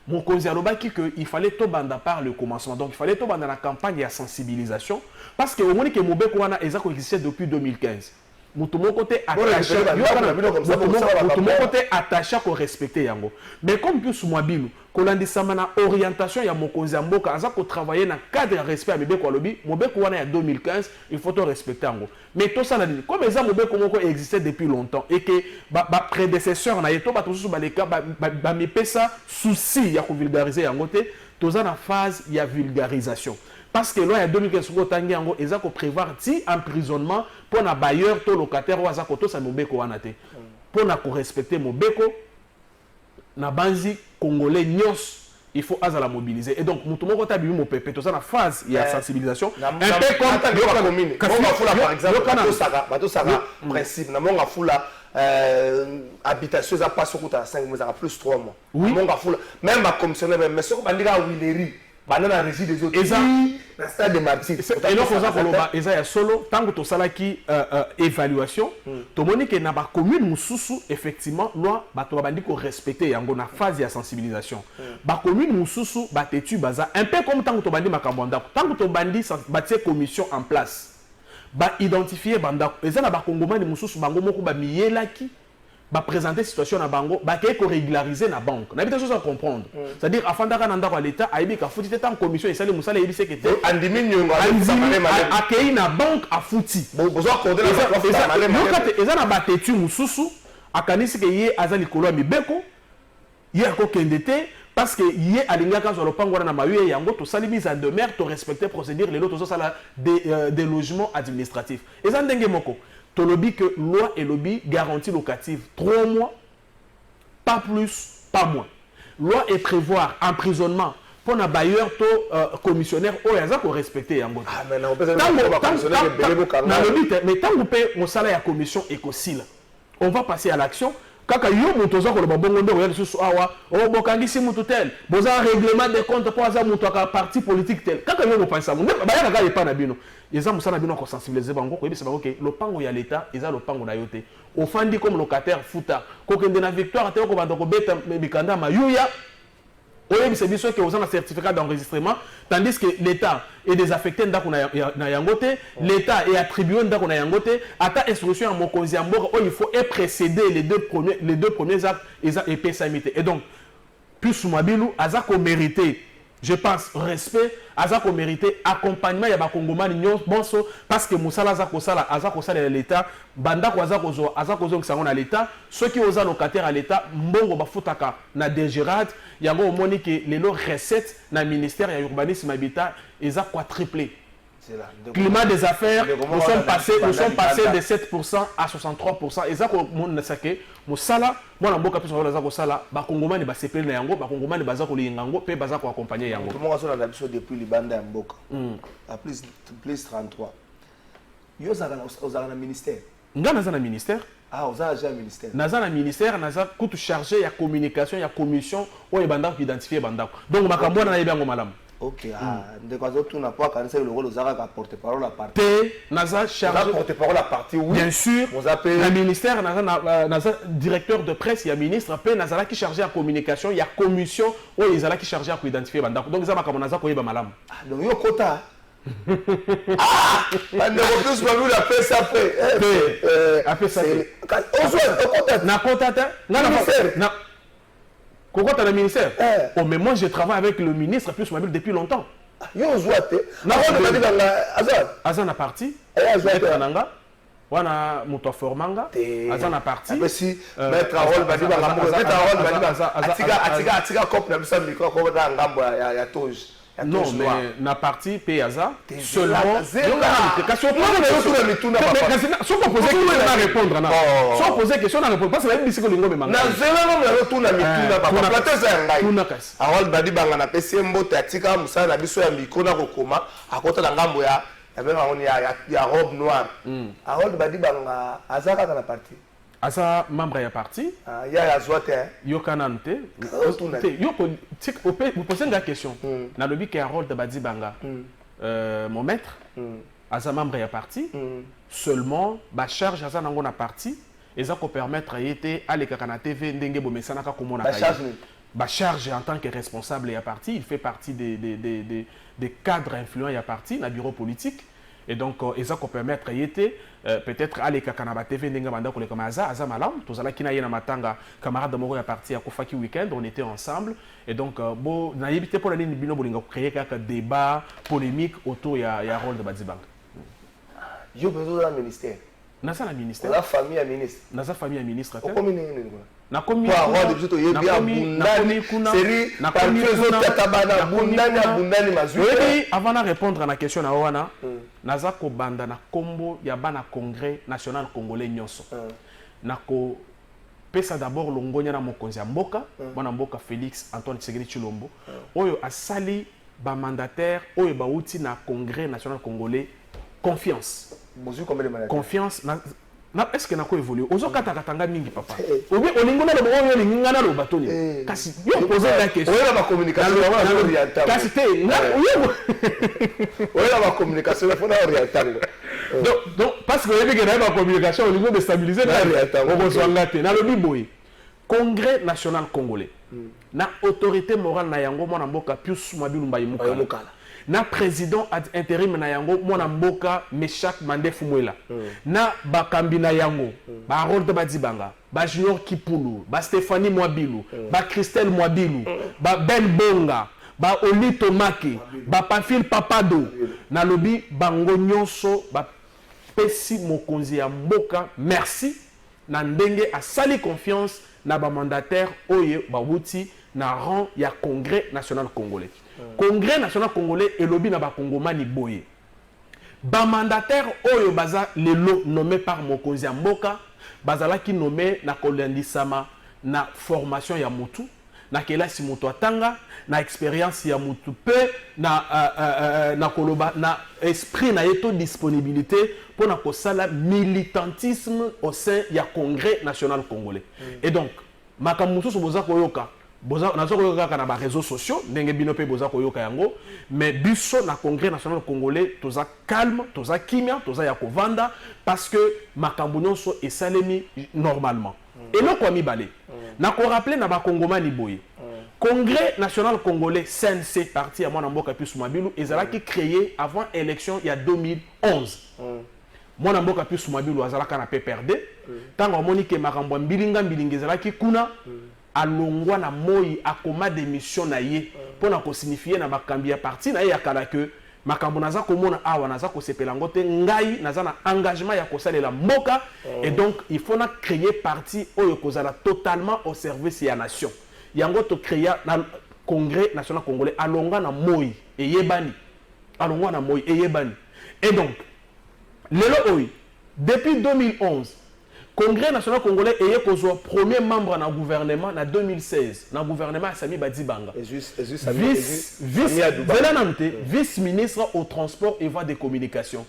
S6: Mon conseil alobaki que il fallait tout banda par le commencement, donc il fallait tout banda la campagne de sensibilisation parce que au moins que Mobeko wana ezako existait depuis 2015. Mutumo côté attaché, attaché à respecter yango. Mais comme plus Mwabilu, kolandi samana orientation ya mokonzi mboka azako travailler na cadre de respect à Mobeko alobi, Mobeko wana ya 2015, il faut tout respecter yango. Mais tout ça comme ça Mobeko moko existait depuis longtemps et que ba prédécesseur na yeto ba tosusu ba leka ba mipesa souci ya ko vulgariser yango te, toza na phase ya vulgarisation. Parce que loi ya 2015 ko tangi yango ezako prévoir 10 emprisonnement pour na bailleur to locataire ou azako to sa Mobeko wana te. Pour na ko respecter Mobeko na banzi congolais nyos il faut azala mobiliser et donc mutu moko tabi mo pepe to ça na phase il y a sensibilisation un peu comme
S5: commune monga fula par exemple bato saka principe na monga fula habitation za pas sokuta 5 mois ça plus 3 mois monga fula même ma commissionnaire mais soko bandika wileri banana régie des autres na stade de Martyrs
S6: et donc on a koloba eza ya solo tant que to salaki évaluation to moni que na ba commune mususu effectivement loi bato bandi ko respecter yango na phase ya sensibilisation ba commune mususu batetu baza un peu comme tant que to bandi makambo ndako tant que to bandi batie commission en place ba identifier bandako eza na ba kongomani mususu bango moko ba miyelaki ba présenter situation na bango ba ke ko régulariser na banque na bita chose à comprendre c'est-à-dire afin d'aka na ndako l'état aibi ka futi tant commission et sale musala yebi c'est que te
S5: andimi nyongo
S6: akei na banque a futi
S5: besoin coder
S6: eza na batetu mususu akanisi ke ye azali kolo mibeko ye ko kendete parce que yé alingaka sur le pango na mayu yango to sali mise en demeure to respecter procédure les autres sala des logements administratifs et ça ndenge moko to lobby que loi et lobby garantie locative 3 mois pas plus pas moins loi et prévoir emprisonnement pour na bailleur to commissionnaire o yaza ko respecter yango
S5: mais na opesa na commissionnaire belebo kanga
S6: na lobby mais tant vous paye mon salaire à commission écosile on va passer à l'action kaka yo muto za ko lo bongo ndo ya susu awa o bokangisi mutu tel boza règlement de compte pour za mutu ka parti politique tel kaka yo mo pensa ngo ba ya ka yepa na bino yeza musana bino ko sensibiliser bango ko yebisa bango ke lo pango ya l'état eza lo pango na yote ofandi comme locataire futa ko kende na victoire te ko bando ko beta bikanda mayuya oyebi c'est biso que vous avez un certificat d'enregistrement tandis que l'état est désaffecté ndako na yangote l'état est attribué ndako na yangote ata instruction en mokonzi ambora il faut précéder les deux premiers actes et pesamité et donc plus mabilu azako mérité je pense respect azako mérité accompagnement ya ba kongomani bonso parce que musala azako sala l'état bandako azako zo kisango na l'état ceux qui osa locataire à l'état mbongo bafutaka na DGRAD yango omoni que les recettes na ministère ya urbanisme habitat eza quadruplé. Climat des affaires, nous sommes passés de 7% à 63%. Et ça, mon sake, mon sala, moi la mboka plus on sala, ba kongomani ba sepele na yango, ba kongomani baza ko lingango, pe baza ko accompagner yango.
S5: Tout le monde a l'habitude depuis les bandes en mboka. À plus 33. Yo za na ministère.
S6: Nga naza na ministère.
S5: Ah, vous avez déjà un ministère.
S6: Naza na ministère, naza coûte chargé ya communication, ya commission, o e bandako identifier bandako. Donc makambo na yebango malamu.
S5: Ok, de quoi d'autre n'a pas quand c'est le rôle de porte-parole à partie.
S6: Naza chargé
S5: porte-parole à partie, oui.
S6: Bien sûr. Le ministère naza directeur de presse, il y a ministre, pe naza qui chargé à communication, il y a commission où ils ont qui chargé à identifier bandako. Donc ça comme naza ko yeba malam.
S5: Ah, donc yo quota. Ah, on ne plus pas vu la paix ça fait.
S6: Après ça.
S5: On soit
S6: na quota na Pourquoi tu as le ministère? Oh, mais moi je travaille avec le ministre plus mobile depuis longtemps.
S5: Yo zoate. Na
S6: Azan a parti. Nanga. Wana muto formanga. Azan a parti.
S5: Mais si maître Harold Badi Atika cop na bisa micro ko da ngambo ya toge.
S6: Non, mais na parti PAZA seulement. Sans poser question, on va répondre. Sans poser question, on répond. Parce que la musique, on va
S5: na zela no na retourna mituna ba plateau ngai. Awal badi banga na pesi mbote atika musala na biso ya micro na kokoma akota na ngambo ya ya robe noire. Awal badi banga azaka na parti.
S6: Asa membre ya parti.
S5: Ya zoate.
S6: Yo kanante. Yo vous posez une question. Na lobby que Harold Badi Banga. Mon maître. Asa membre ya parti. Seulement ba charge asa nango na parti et ça peut permettre yete aller kakana TV ndenge bomesana ka komona
S5: ka.
S6: Ba charge en tant que responsable ya parti, il fait partie des cadres influents ya parti na bureau politique. Et donc, ça peut permettre peut-être aller à TV ndenge banda ko le comme aza malam to zala kina yena matanga camarade de moko ya parti à Kofaki weekend on était ensemble et donc bo na yebité pour la ligne bino bolinga créer kaka débat polémique autour ya rôle de Badibang.
S5: Yo besoin dans le ministère.
S6: Nasa na ministère.
S5: La famille à ministre.
S6: Nasa famille à ministre.
S5: O komi nini
S6: na komi avant de répondre à la question na wana naza ko banda na kombo ya bana congrès national congolais nyonso nako pesa d'abord longonya na mokonzi ya mboka bana mboka Félix Antoine Tshisekedi Tshilombo oyo asali ba mandataire oyo bauti na congrès national congolais confiance est-ce que nako évoluer ozo kata katanga mingi papa ou bien olingona le bon olingana le bateau ni kasi yo poser la question
S5: oyo la communication na oriental
S6: kasi te na
S5: oyo la communication il faut na oriental
S6: donc parce que yebi que na ba communication au niveau de stabiliser na oriental on besoin ngate na le biboy Congrès national congolais na autorité morale na yango mona mboka Pius Mwabilu Mbayi Mukala na président ad intérim na yango mona mboka Meshak Mandefu Mwela na bakambi na yango ba Harold Badibanga ba Junior Kipulu ba Stéphanie Mwabilu ba Christelle Mwabilu ba Ben Bonga ba Olito Maki ba Pafil Papado na lobi bango nyonso ba pesi mokonzi ya mboka merci na ndenge asali confiance na ba mandataire oye ba wuti na rang ya Congrès national congolais. Congrès national congolais et lobby na ba Kongomani boye. Ba mandataire oyo baza lelo nommé par mokonzi ya mboka bazala ki nommé na kolendisama na formation ya mutu na kelasi mutu atanga na expérience ya mutu pe na koloba na esprit na yeto disponibilité pour na kosala militantisme au sein ya Congrès national congolais. Et donc makamutu so boza koyoka boza na zo koyoka na ba réseaux sociaux ndenge bino pe boza koyoka yango mais biso na Congrès national congolais toza calme toza kimia toza ya kovanda parce que makambu nyonso esalemi normalement. Et non quoi mi balé na ko rappeler na ba Kongomani boye Congrès national congolais CNC parti à moi mboka Pius Mwabilu ezalaki créé avant élection il y a 2011 moi mboka Pius Mwabilu azalaka na PPRD tango moni ke makambo mbilinga ezalaki kuna alongwa na moi akoma démission na ye pona ko signifier na bakambi ya parti na ye yakala que makambo naza komona awa naza ko sepela ngote ngai naza na engagement ya kosalela mboka et donc il faut na créer parti oyo kozala totalement au service ya nation yango to créer na Congrès national congolais alongwa na moi et yebani alongwa na moi et yebani et donc lelo oyi depuis 2011 Congrès national congolais est le premier membre dans le gouvernement en 2016. Dans le gouvernement de Sami Badibanga. Vice-ministre au transport et voies de communication.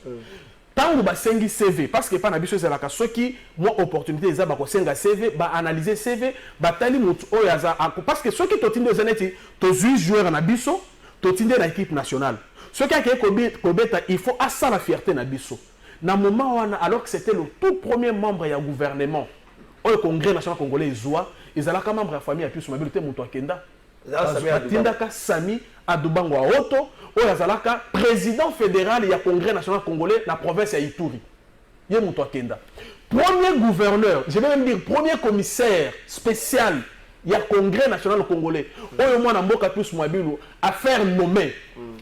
S6: Tant que vous avez CV, parce que pas na biso ezalaka soki moi opportunité eza ba ko senga CV, ba analyser CV, ba tali mutu oyo aza parce que soki totinde ozaneti to 8 joueurs na biso, totinde na équipe nationale. Soki akeye kobeta il faut asa la fierté na biso. Na moment alors que c'était le tout premier membre du gouvernement au Congrès national congolais ils allaient comme membre de la famille à Pius Mwabilu te mutu akenda atindaka Sami Adubango Aoto oyo azalaka président fédéral ya Congrès national congolais na province ya Ituri ye mutu akenda premier gouverneur je vais même dire premier commissaire spécial ya Congrès national congolais oyo mwana mboka Pius Mwabilu affaire nommée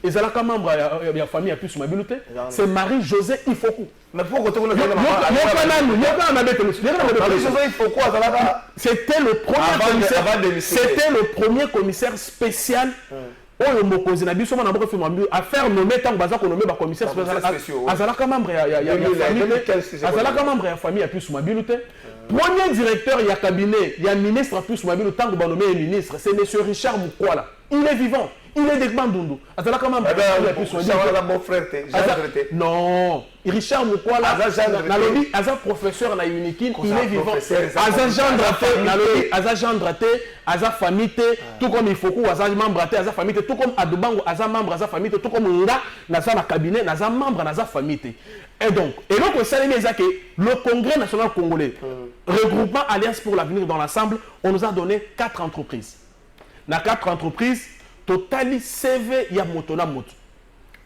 S6: ezalaka membre ya famille ya Pius Mwabilu te c'est Marie-José Ifoku
S5: mais pourquoi tu connais
S6: c'était le premier commissaire spécial oyo mokonzi na biso mwana mboka Pius Mwabilu affaire nommée tant baza ko nommer ba commissaire spécial azalaka membre ya famille ya Pius Mwabilu te premier directeur ya cabinet ya ministre Pius Mwabilu tant ba nommé ministre c'est monsieur Richard Mukwala il est vivant il est de Bandundu azalaka membre ya Pius Mwabilu
S5: mon frère
S6: non Richard Mukwala nalobi aza professeur na Unikin il est vivant aza gendre te aza famille te tout comme il faut que aza membre te aza famille te tout comme Adubango aza membre aza famille te tout comme nga naza na cabinet naza membre naza famille te et donc salemi ezake le Congrès national congolais regroupement Alliance pour l'avenir dans l'ensemble on nous a donné 4 entreprises na 4 entreprises totali CV ya moto na moto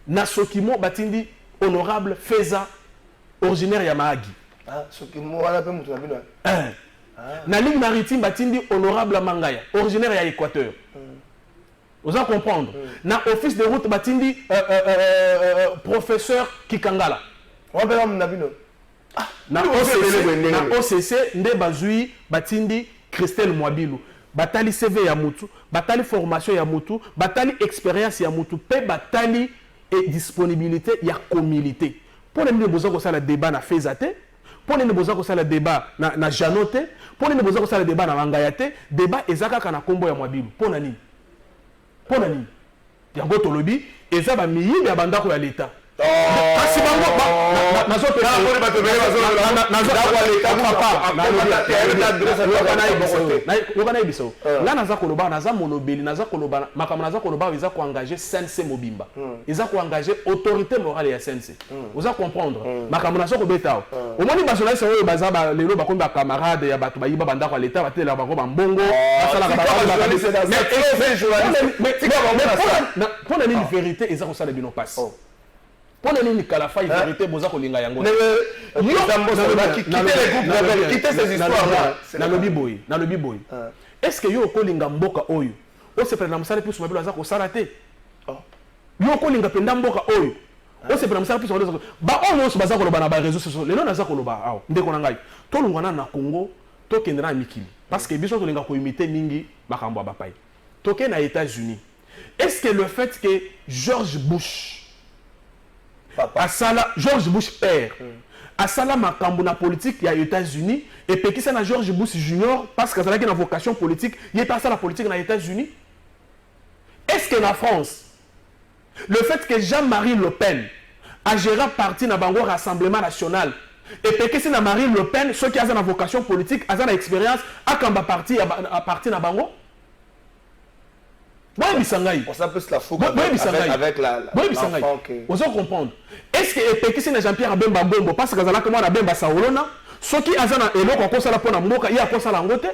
S6: na sokimo batindi honorable Feza originaire ya Mahagi
S5: sokimo wala pe moto na bino
S6: na ligne maritime batindi honorable Mangaya originaire ya Équateur vous en comprendre na office de route batindi professeur Kikangala
S5: na bino
S6: na OCC nde bazui batindi Christelle Mwabilu batali CV ya mutu batali formation ya mutu batali expérience ya mutu pe batali et disponibilité ya communauté pour les besoins que ça le débat na Fezate pour les besoins que ça le débat na Janote pour les besoins que ça le débat na Mangayate débat ezaka kana kombo ya Mwabilu pour nani yango tolobi eza ba miyibi ya bandako ya l'état kasi bangoyokana yebiso nga naza koloba naza molobeli naza koloba makambo naza koloba eza koengage CNC mobimba eza koengage autorité morale ya CNC oza comprendre makambo naza kobeta awa omoni bajournaliste oyo baza lelo bakomi bacamarade ya bato bayiba bandako ya leta batelelaka bango bambongo mpona nini vérité eza kosala bino mpasi mpona nini kalafa vérité boza kolinga yango nalobi boye est-ce que yo okolinga mboka oyo osepela na mosala mpusu mabilo aza kosala te yo okolinga mpenza mboka oyo osepela na mosala mpusu mabilo baoyo nyonso baza koloba na bareseau sociaux lelo naza koloba awa ndeko na ngai tolongwana na Congo tokendela na mikili parce que biso tolinga koimite mingi makambo ya bapai toke na États-Unis. Est-ce que le fait que George Bush George Bush père asala makambo na politique ya États-Unis et pekisa na George Bush Junior parce que azalaki na vocation politique il est passé la politique na États-Unis? Est-ce que la France le fait que Jean-Marie Le Pen a géré parti na bango Rassemblement National et pekisa na Marine Le Pen ceux qui a na vocation politique a na expérience a kamba parti à parti na bango? On
S5: ça peut se la foutre avec l'enfant que...
S6: Vous allez comprendre. Est-ce que si Jean-Pierre Abemba Bombo parce que Zala comment Abemba Saolona, ceux qui azana elo kwa kosa la pona mboka ya kosa la ngote,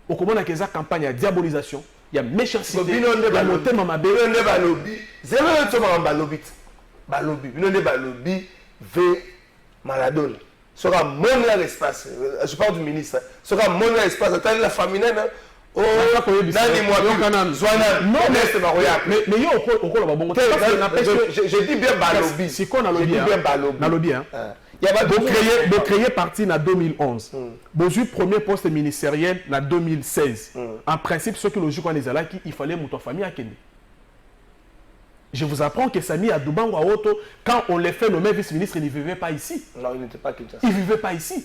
S6: okomona que za campagne de diabolisation, il y a méchanceté, la motema mabe,
S5: ne ba lobby, zéro to ba lobby. Ba lobby, ne ba lobby v Maradona. Sera mon l'espace. Je parle du ministre. Sera mon l'espace, attendez la famille mais je dis bien balobi.
S6: Si qu'on a lobby, vous créez parti en 2011. Vous avez premier poste ministériel en 2016. En principe, ce que logique on est là, il fallait monter famille à Kenya. Je vous apprends que Sami Adoubango à Oto, quand on les fait nommer vice-ministre, il ne vivait pas ici.
S5: Non, il n'était pas Kinshasa.
S6: Il ne vivait pas ici.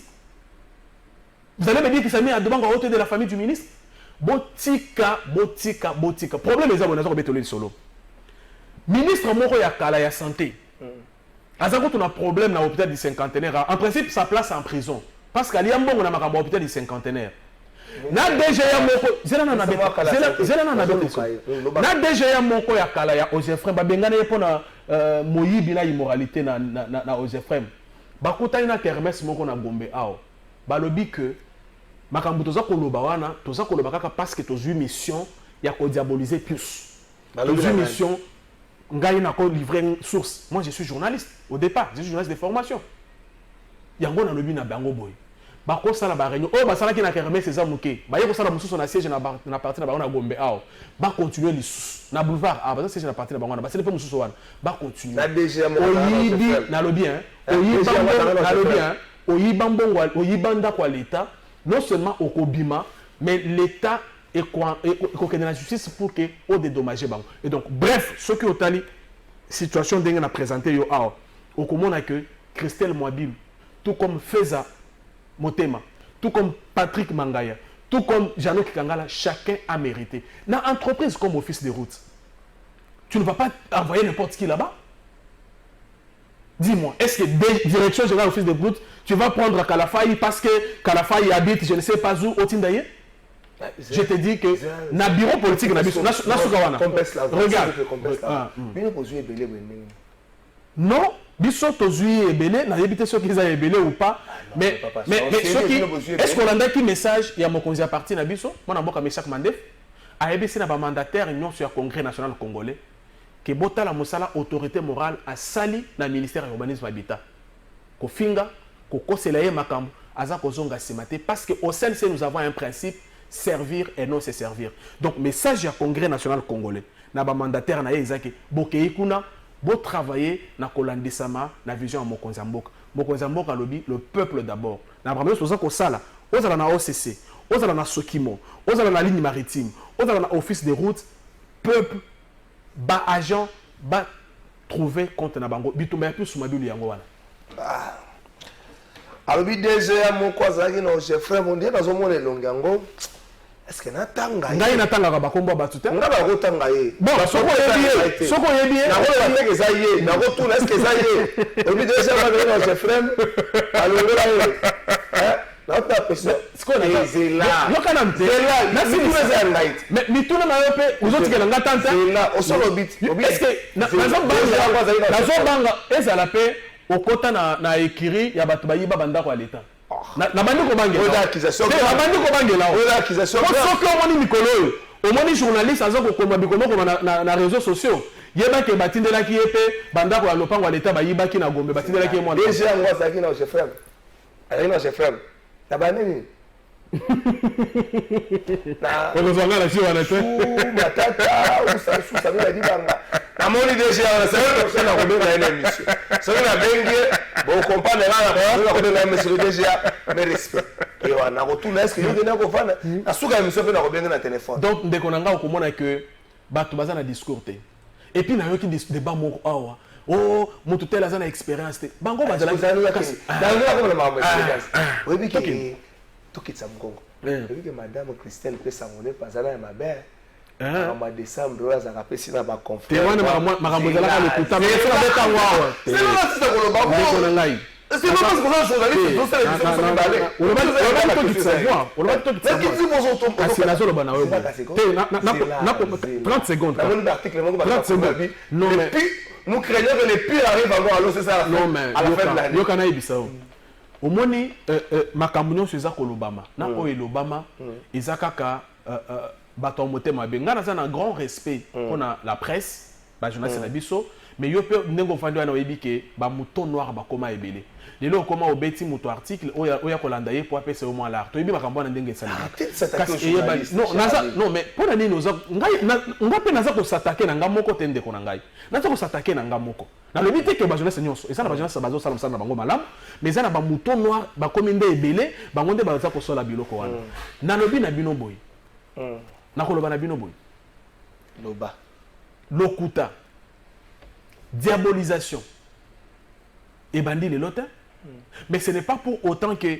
S6: Vous allez me dire que Sami Adoubango à Oto est de la famille du ministre? Botika. Problème est que les solo. Ministre Moko Yakala ya santé. Azako on a problème dans l'hôpital du cinquantenaire. En principe, sa place en prison. Parce qu'il y a un bon hôpital du cinquantenaire. Na DGA Moko, na DGA Moko Yakala ya Ozefrem. Babengana yepona moyibi na immoralité na Ozefrem. Bakota ina kermesse Moko na Gombe ao. Balobi que makambo toza koloba wana toza koloba kaka parce que tozu mission ya ko diaboliser plus tozu mission ngai na ko livrer une source. Moi je suis journaliste au départ, je suis journaliste de formation yango na lobi na bango boy bako sala ba réunion oh basala ki na kermesse eza muke ba yeko sala mususu na siège na parti na bango na Gombe ao ba continuer lisusu na boulevard ah ba siège na parti na bango na ba c'est pas mususu wana ba continuer
S5: na DG
S6: oyibi na lobi oyibanda kwa l'état. Non seulement au Kobima, mais l'État est dans la justice pour que au dédommagé. Et donc, bref, ce qui est la situation d'Engen a présenté au Komona que Christelle Mouabil, tout comme Feza Motema, tout comme Patrick Mangaya, tout comme Jano Kikangala, chacun a mérité. Dans l'entreprise comme office de route, tu ne vas pas envoyer n'importe qui là-bas. Dis-moi, est-ce que direction générale office de route, tu vas prendre Kalafaï parce que Kalafaï habite, je ne sais pas où, au Tindaye? Je te dis que na bureau politique, regarde. Non, biso tozui ebele, na yebite ceux qui ont ebele ou pas, mais ceux qui, est-ce qu'on a un message, il y a mon conseiller parti na biso, mon amour comme Meshak Mandef, a ebisi na ba mandataire union sur le Congrès national congolais. Que bota la mosala autorité morale a sali na ministère de l'urbanisme habitat ko finga ko kosela ye makambo aza kozonga simate parce que au CNC nous avons un principe servir et non se servir. Donc message à Congrès national congolais na ba mandataire na ye ezaki bokei kuna bo travailler na kolandisama na vision à Mokonzi Mboka lobby le peuple d'abord na premier chose ko sala ozala na OCC ozala na Sokimo ozala na ligne maritime ozala na office de route peuple ba agent ba trouver compte na bango bitumba ya plus mabilu yango wana
S5: alobi DG ya moko azalaki na chef frère mondial nazomona elongi yango est-ce que natanga
S6: ngai natanga ba kombo ba tuté
S5: nga ba kotanga ye
S6: bon soko yebi
S5: na ko ba teke za ye na ko tuna est-ce que za ye obi de ça va venir chez frère alongola ye na ta personne
S6: siko na
S5: zela
S6: yo kana mte
S5: na si tu les ngai
S6: mais mituna na yo pe uzo tikela ngatanta
S5: zela o solo bit
S6: est-ce que na zo banga ezala pe okota na ekiri ya bato bayiba bandako ya leta na bandi ko bangela
S5: oda accusation
S6: na bandi ko bangela
S5: oda accusation
S6: soki omoni mikolo oyo omoni journaliste aza kokoma bikomoko na réseaux sociaux yebaki batindelaki ye pe bandako ya lopango ya leta bayibaki na Gombe batindelaki ye mwana
S5: déjà yango azalaki na chef frère azalaki na chef frère na banini na
S6: okozwanga na sio wana te
S5: matata usasu na dibanga namoni déjà on sait na kobenga une émission soki na bengi bon comprendre na kobenga monsieur déjà mais respect et on a retourné est-ce que yo na ko fana asuka émission pe na kobenga na téléphone
S6: donc ndeko na nga okomona que bato baza na discours te et puis na yoki débat moko awa oh moto tel aza na expérience te bango bazala
S5: kasi na ko na mama expérience oui biki tokitsa mkongo oui que madame Christelle pe sangone pasala ya mabe en décembre oyo azalaka mpe sina baconfrère
S6: wana makambo ezalaka lokuta mais so babeta wawa ndeko na ngai kasi nazoloba na yo te 30 secondes non mais
S5: nous craignons que les pires arrivent encore alors c'est ça
S6: non mais
S5: à la fin de l'année
S6: yokana yebisa yo omoni makambo nyonso eza kolobama na oyo elobama eza kaka bato motema be nga naza na grand respect mpona la presse bajournaliste na biso mais yo mpe ndenge ofandi wana oyebi ke bamoto noir bakoma ebele lelo okoma obeti moto article oya kolanda ye po apesa yo mwa lar toyebi makambo wana ndenge esalimaka non mais mpona nini oza nga mpe naza kosatake na nga moko te ndeko na ngai naza kosatake na nga moko nalobi te ke bajournaliste nyonso eza na bajournaliste bazosala mosala na bango malamu mais eza na bamoto noir bakomi nde ebele bango nde baza kosola biloko wana nalobi na bino boye nakoloba na bino boye
S5: loba
S6: lokuta diabolisation ebandi lelo te mais ce n'est pas pour autant que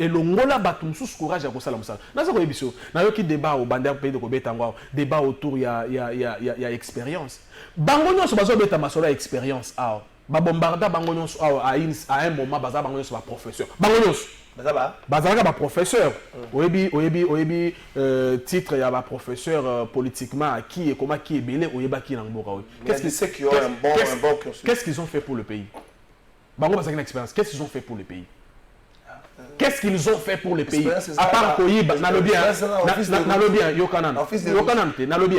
S6: elongola bato mosusu courage ya kosala mosala naza koyebi biso nayoki débat obandi mpe de kobeta yango débat autour ya expérience bango nyonso bazobeta masolo ya expérience awa babombarda bango nyonso awa à un moment baza bango nyonso baprofesseur bango nyonso bazalaka baprofesseur oyebi titre ya baprofesseur politiquement acquis et comment qui ebele oyebaki na mboka oyo qu'est-ce qu'ils ont fait pour le pays bango bazalaki na expérience qu'est-ce qu'ils ont fait pour le pays qu'est-ce qu'ils ont fait pour le pays à part koyiba nalobi yokanan te nalobi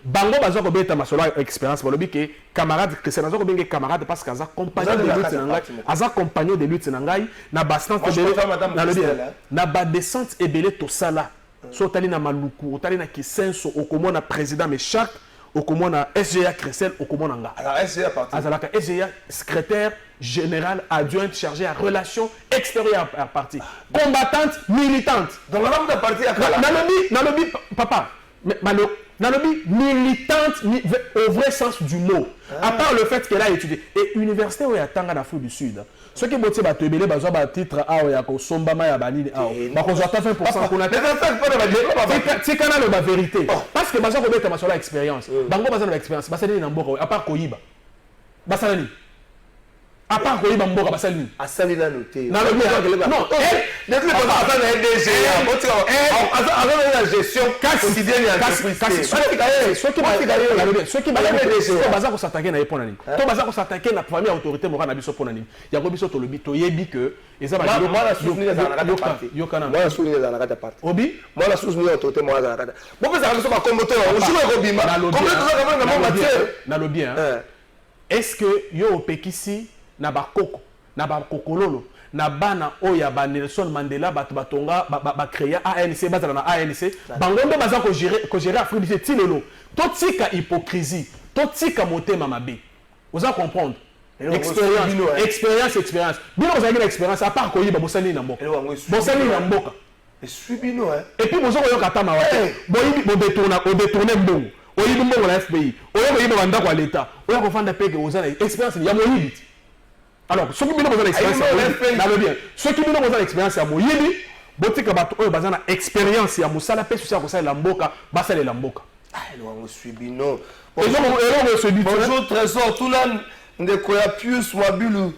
S6: bango baza kobeta masolo ya expérience balobi ke camarade Christian aza kobenge camarade parce que aza compagnon de lutte na ngai aza compagnon de lutte na ngai na bastant ebele nalobi na badescente ebele tosala so otali na maluku otali na kisenso okomona président mais chaque okomona SGA Christelle okomona nga azalaka SGA secrétaire général adjoint chargé à relations extérieures à parti combattante militante
S5: donc la de parti
S6: nalobi papa nalobi militante au vrai sens du mot à part le fait qu'elle a étudié et université où yatanga na Afrique du Sud ce qui botie ba tebele bazwa ba titre awa ya ko sombama ya banini awa ba ko zwa 20% kuna tikana le ba vérité parce que bazwa ko beta masolo expérience bango bazana expérience basali na mboka à part koyiba basali à part koyiba mboka basali
S5: asali na noté
S6: non
S5: depuis qu'on a fait la DG avec la gestion quotidienne
S6: ceux qui baza ko s'attaquer na epona nini to baza ko s'attaquer na famille autorité morale na biso pona nini yango biso to lobi to yebi que eza ba yokana
S5: moi souligner dans la carte parti
S6: obi
S5: moi la souligner autorité morale dans la carte bon ça biso ba commoto on joue ko bima comme tout ça comme na matière
S6: na lobi est-ce que yo opekisi na bakoko na bakokololo na bana oya ba Nelson Mandela bato batonga ba créer ANC bazala na ANC bango nde baza ko gérer Afrique du Sud tilelo totika hypocrisie totika motema mabe oza comprendre expérience bino ozaki na expérience à part koyiba bosali na mboka
S5: et subino
S6: et puis bozo koyoka tama wa boyibi bodetourner mbongo oyibi mbongo na FPI oyoka banda kwa l'état oya ko fanda peke ozana expérience ya moyibi. Alors, ceux qui ont l'expérience à Moyibi, ceux qui ont l'expérience à Moyibi, botika bato oyo baza na expérience ya mosala pe susi ya kosalela mboka basalela mboka
S5: Suibino.
S6: Bonjour
S5: Trésor, tout là, ndeko ya Pius Mwabilu,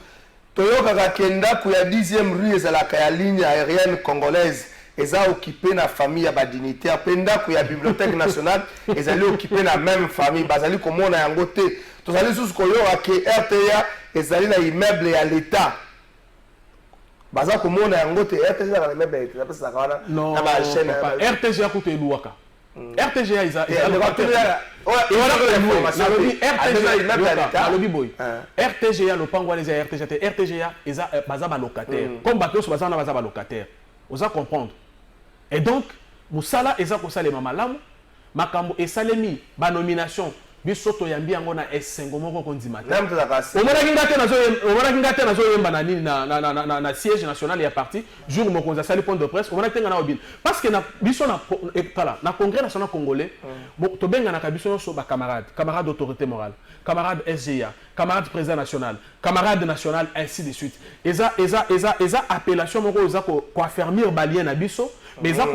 S5: toyoka kenda kuya 10e rue ezalaka ya ligne aérienne congolaise, eza occupé na famille ya badinitaire, penda kuya bibliothèque nationale, ezali occupé na même famille, bazali komona yango te. Tozali sous koyoka ke RTA ezali na immeuble ya l'État. Baza komona yango te, RTA na immeuble ya l'État, parce que ça kana na ba chaîne
S6: RTGA kuto eluwaka. RTGA is a RTGA lopango wana eza RTGA te RTGA eza baza ba locataire comme bato so baza na baza ba locataire oza comprendre et donc musala eza kosalema malamu makambo esalemi ba nomination biso to yambi yango na esengo moko kondima te omonaki ngate nazo yemba na nini na siège national ya parti jour mokonzi asali point de presse omonaki te nga na obine parce que na biso na congrès national congolais tobenganaka biso nyonso camarade d'autorité morale camarade SGA camarade président national camarade national ainsi de suite eza appellation moko eza koaffermir balien na biso mais eza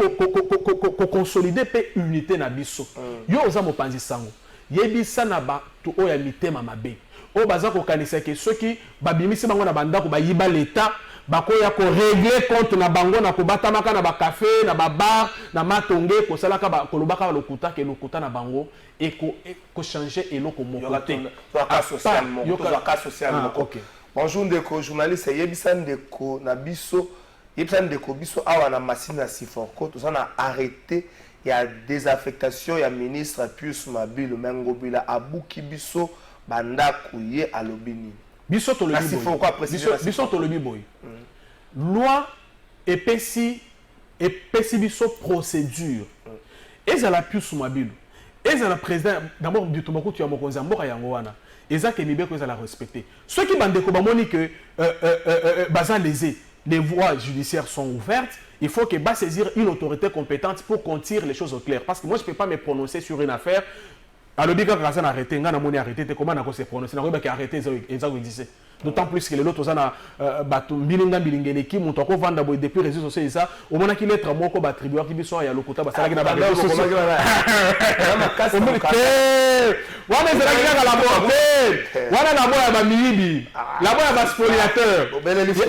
S6: consolider pe unité na biso yo oza mopanzi sango yebisa na bato oyo ya mitema mabe oyo baza kokanisa ke soki babimisi bango na bandako bayiba leta bakoya korégler compte na bango na kobatamaka na bakafe na babar na matonge kosalaka kolobaka lokuta ke lokuta na bango ekochange eloko moko te
S5: bonjour ndeko journaliste yebisa ndeko na biso yebisa ndeko biso awa na machine na Siforco toza na arrêté ya désaffectation ya ministre Pius Mabilu Mengobila abuki biso bandaku ye alobini
S6: biso tolobi boy loi epesi biso procédure ezala Pius Mabilu ezala président d'abord du Tomakutu ya mokonzi mboka yango wana ezaka mibeko ezala respecter ceux qui bandeko bamoni que baza lésé les voies judiciaires sont ouvertes. Il faut que bas saisir une autorité compétente pour qu'on tire les choses au clair. Parce que moi, je ne peux pas me prononcer sur une affaire. Alors, quand on a arrêté, on a arrêté, comment on a prononcer? On a arrêté, d'autant plus que les autres, on a bilinga bilingéneki, mon toko vanda boy depuis réseaux sociaux ça, au moment qu'il est tramon ko battribuer qui biso ya lokuta ba sala ki na ba réseaux sociaux. Wana zela ki na la boa. Wana na boa ba miyibi. La boa ba spoliateur.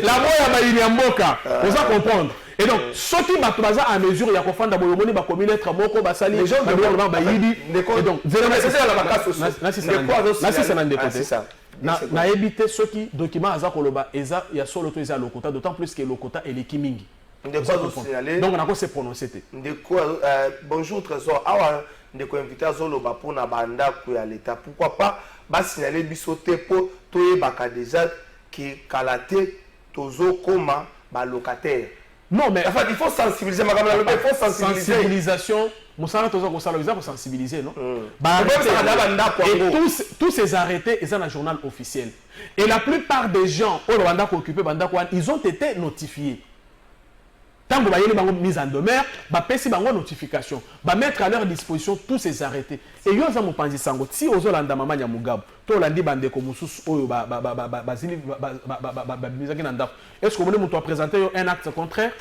S6: La boa ba inyamboka. On va comprendre. Et donc, ceux qui battent à mesure, il y a qu'on fait d'abord le ba communauté tramoko ba sali. Les gens de ba yibi. Et donc, na éviter ceux qui documents à Zakoloba et ça il y a solo to eza lokota d'autant plus que lokota et les kimingi donc on a quoi se prononcer
S5: bonjour trésor awa ndeko invité azoloba pour na banda ku ya l'état pourquoi pas ba signaler bisoté pour toyebaka déjà qui kalaté tozo koma ba locataire
S6: non mais
S5: enfin il faut sensibiliser madame la il faut
S6: sensibilisation Moussala tozo ko sala pour sensibiliser non et tous ces arrêtés ils sont dans le journal officiel et la plupart des gens au Rwanda qui occupé banda ko ils ont été notifiés tant que bayeli bango mise en demeure ba pesi bango notification ba mettre à leur disposition tous ces arrêtés et yo za mopanzi sango si ozolanda mama nya mugabo to landi bande ko mususu oyo bazili bizaki na ndako est-ce que vous voulez nous présenter un acte contraire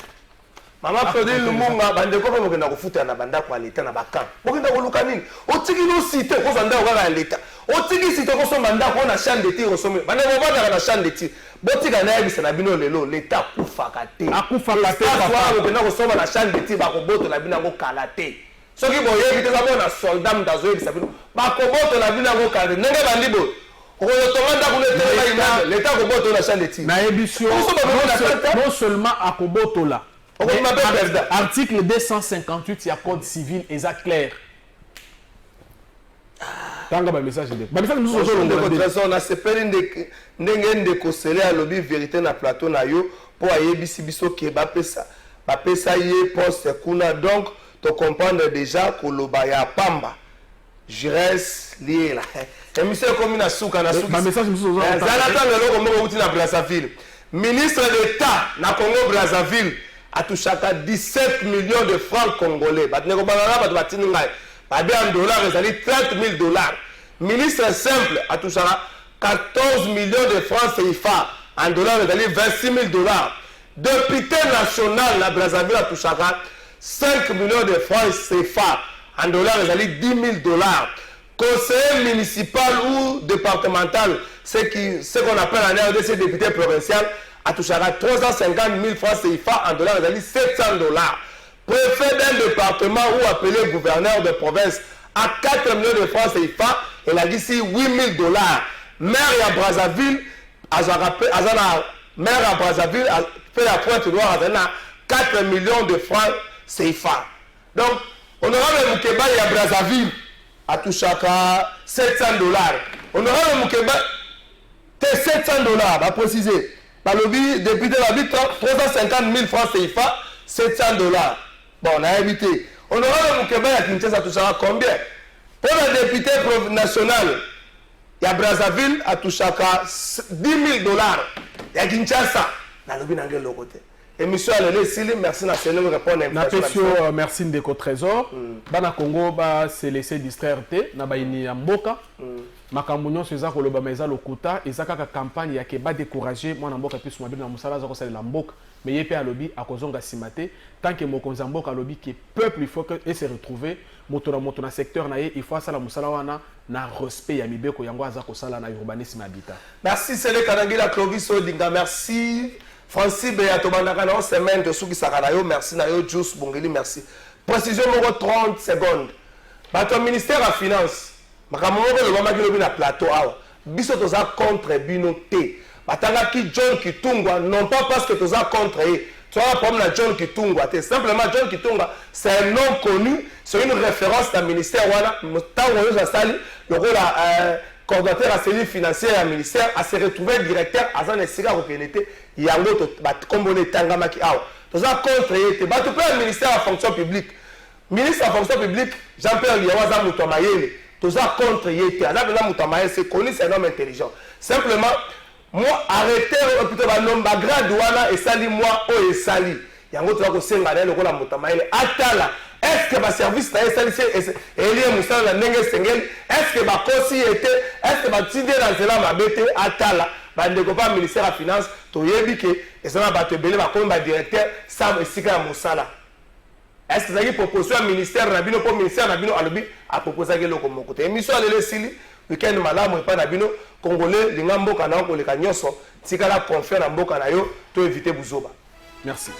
S5: Maman Claudine Lumunga bande ko ko na kofuta na banda kwa leta na bakan okenda ko luka nini otiki no site ko zanda ko ka leta otiki site ko so banda ko na chambre de tir ko so bande ko banda na chambre de tir botika na yebisa na bino lelo leta kufaka te akufaka te kwa okenda ko so na chambre de tir ba ko boto na bino ko kala te soki boyebi te za na soldat mdazo yebisa bino ba ko boto na bino ko kala ndenge bandi bo ko tomanda ko leta ko boto na chambre de tir
S6: na yebisio non seulement akoboto la article 258 il y a code civil et ça clair. Tanga ba message de. Ba message nous
S5: on a sepelé ndenge ndeko sele à lobby vérité na plateau na yo pour ayebisi biso ke ba pesa ye poste kuna donc to comprendre déjà ko loba ya pamba. Je reste lié là. Et monsieur comme na souka na souka.
S6: Ba message nous
S5: ça la tanga loko mo uti na Brazzaville. Ministre d'État na Congo Brazzaville a touché 17 millions de francs congolais. En dollars, ils allaient 30 000 dollars. Ministre simple a touché 14 millions de francs CFA. En dollars, ils allaient 26 000 dollars. député national na Brazzaville atouchaka 5 millions de francs CFA en dollars ezali 10 000 dollars. Conseiller municipal ou départemental, ce qu'on appelle en RDC député provincial, atouchaka 350 000 francs CFA en dollars ezali 700 dollars. Préfet d'un département ou appelé gouverneur de province à 4 millions de francs CFA, il a dit ici 8 000 dollars. Maire à Brazzaville, maire à Brazzaville a fait la Pointe-Noire à 4 millions de francs CFA. Donc, honorable Moukeba à Brazzaville a touché à 700 dollars. Honorable Moukeba, c'est 700 dollars, à préciser. Par le député la ville, 350 000 francs CFA, 700 dollars. Bon, on a évité. Honorable Moukeba à Kinshasa, touché à combien? Pour le député national, il y a Brazzaville à touché à 10 000 dollars. Il y a Kinshasa. Dans le but de côté. Et monsieur Alele Sili, merci de nous répondre à
S6: l'invitation. Merci Ndeko Trésor. Bana Congo ba se laisser distraire te na ba ini ya mboka. Makambo nyonso eza koloba meza lokuta ezaka ka campagne ya ke ba décourager mwana mboka pisu mabili na musala za ko sala mboka. Mais yepe alobi akozonga simate tant que mokonza mboka alobi ke peuple il faut que et se retrouver moto na secteur na ye il faut sala musala wana na respect ya mibeko yango aza ko sala na urbanisme habitat.
S5: Merci Sele Kanangila Clovis Odinga, merci Francis Beyatobandaka na semaine de Souki Sakanayo, merci Nayo Juice Bongeli, merci. Précision moko 30 secondes. Bato ministère à finance, makamoko le bama kilobi na plateau awa. Biso toza contre bino te. Batanga ki John Kitungwa non pas parce que toza contre eux. Tu vois problème na John Kitungwa, te simplement John Kitungwa, c'est un nom connu, c'est une référence dans le ministère wana. Tango yo sali le rôle coordinateur à cellule financière à ministère à se retrouver directeur à Zan Esika Repénété yango to bat kombone tangamaki awa toza contre yete ba to plein ministère à fonction publique ministre à fonction publique Jean-Pierre Liawaza Mutomayele toza contre yete ala bela Mutomayele c'est connu, c'est un homme intelligent simplement moi arrêter plutôt ba nom ba grade wana et sali moi o et sali yango toza ko senga na lokola Mutomayele atala. Est-ce que ma service na SLC et lié Moussa na ndenge sengel? Est-ce que ma kosi était? Est-ce que ma tidé dans cela ma bête atala? Ba ndeko pa ministère à finance to yebi ke et ça va te belé ba comme ba directeur Sam Esika Moussala. Est-ce que ça y proposition ministère na bino pour ministère na bino alobi a proposer ke loko moko te émission Alele Sili weekend malamu pa na bino congolais linga mboka na ko le kanyoso tikala confiance na mboka na yo to éviter buzoba.
S6: Merci.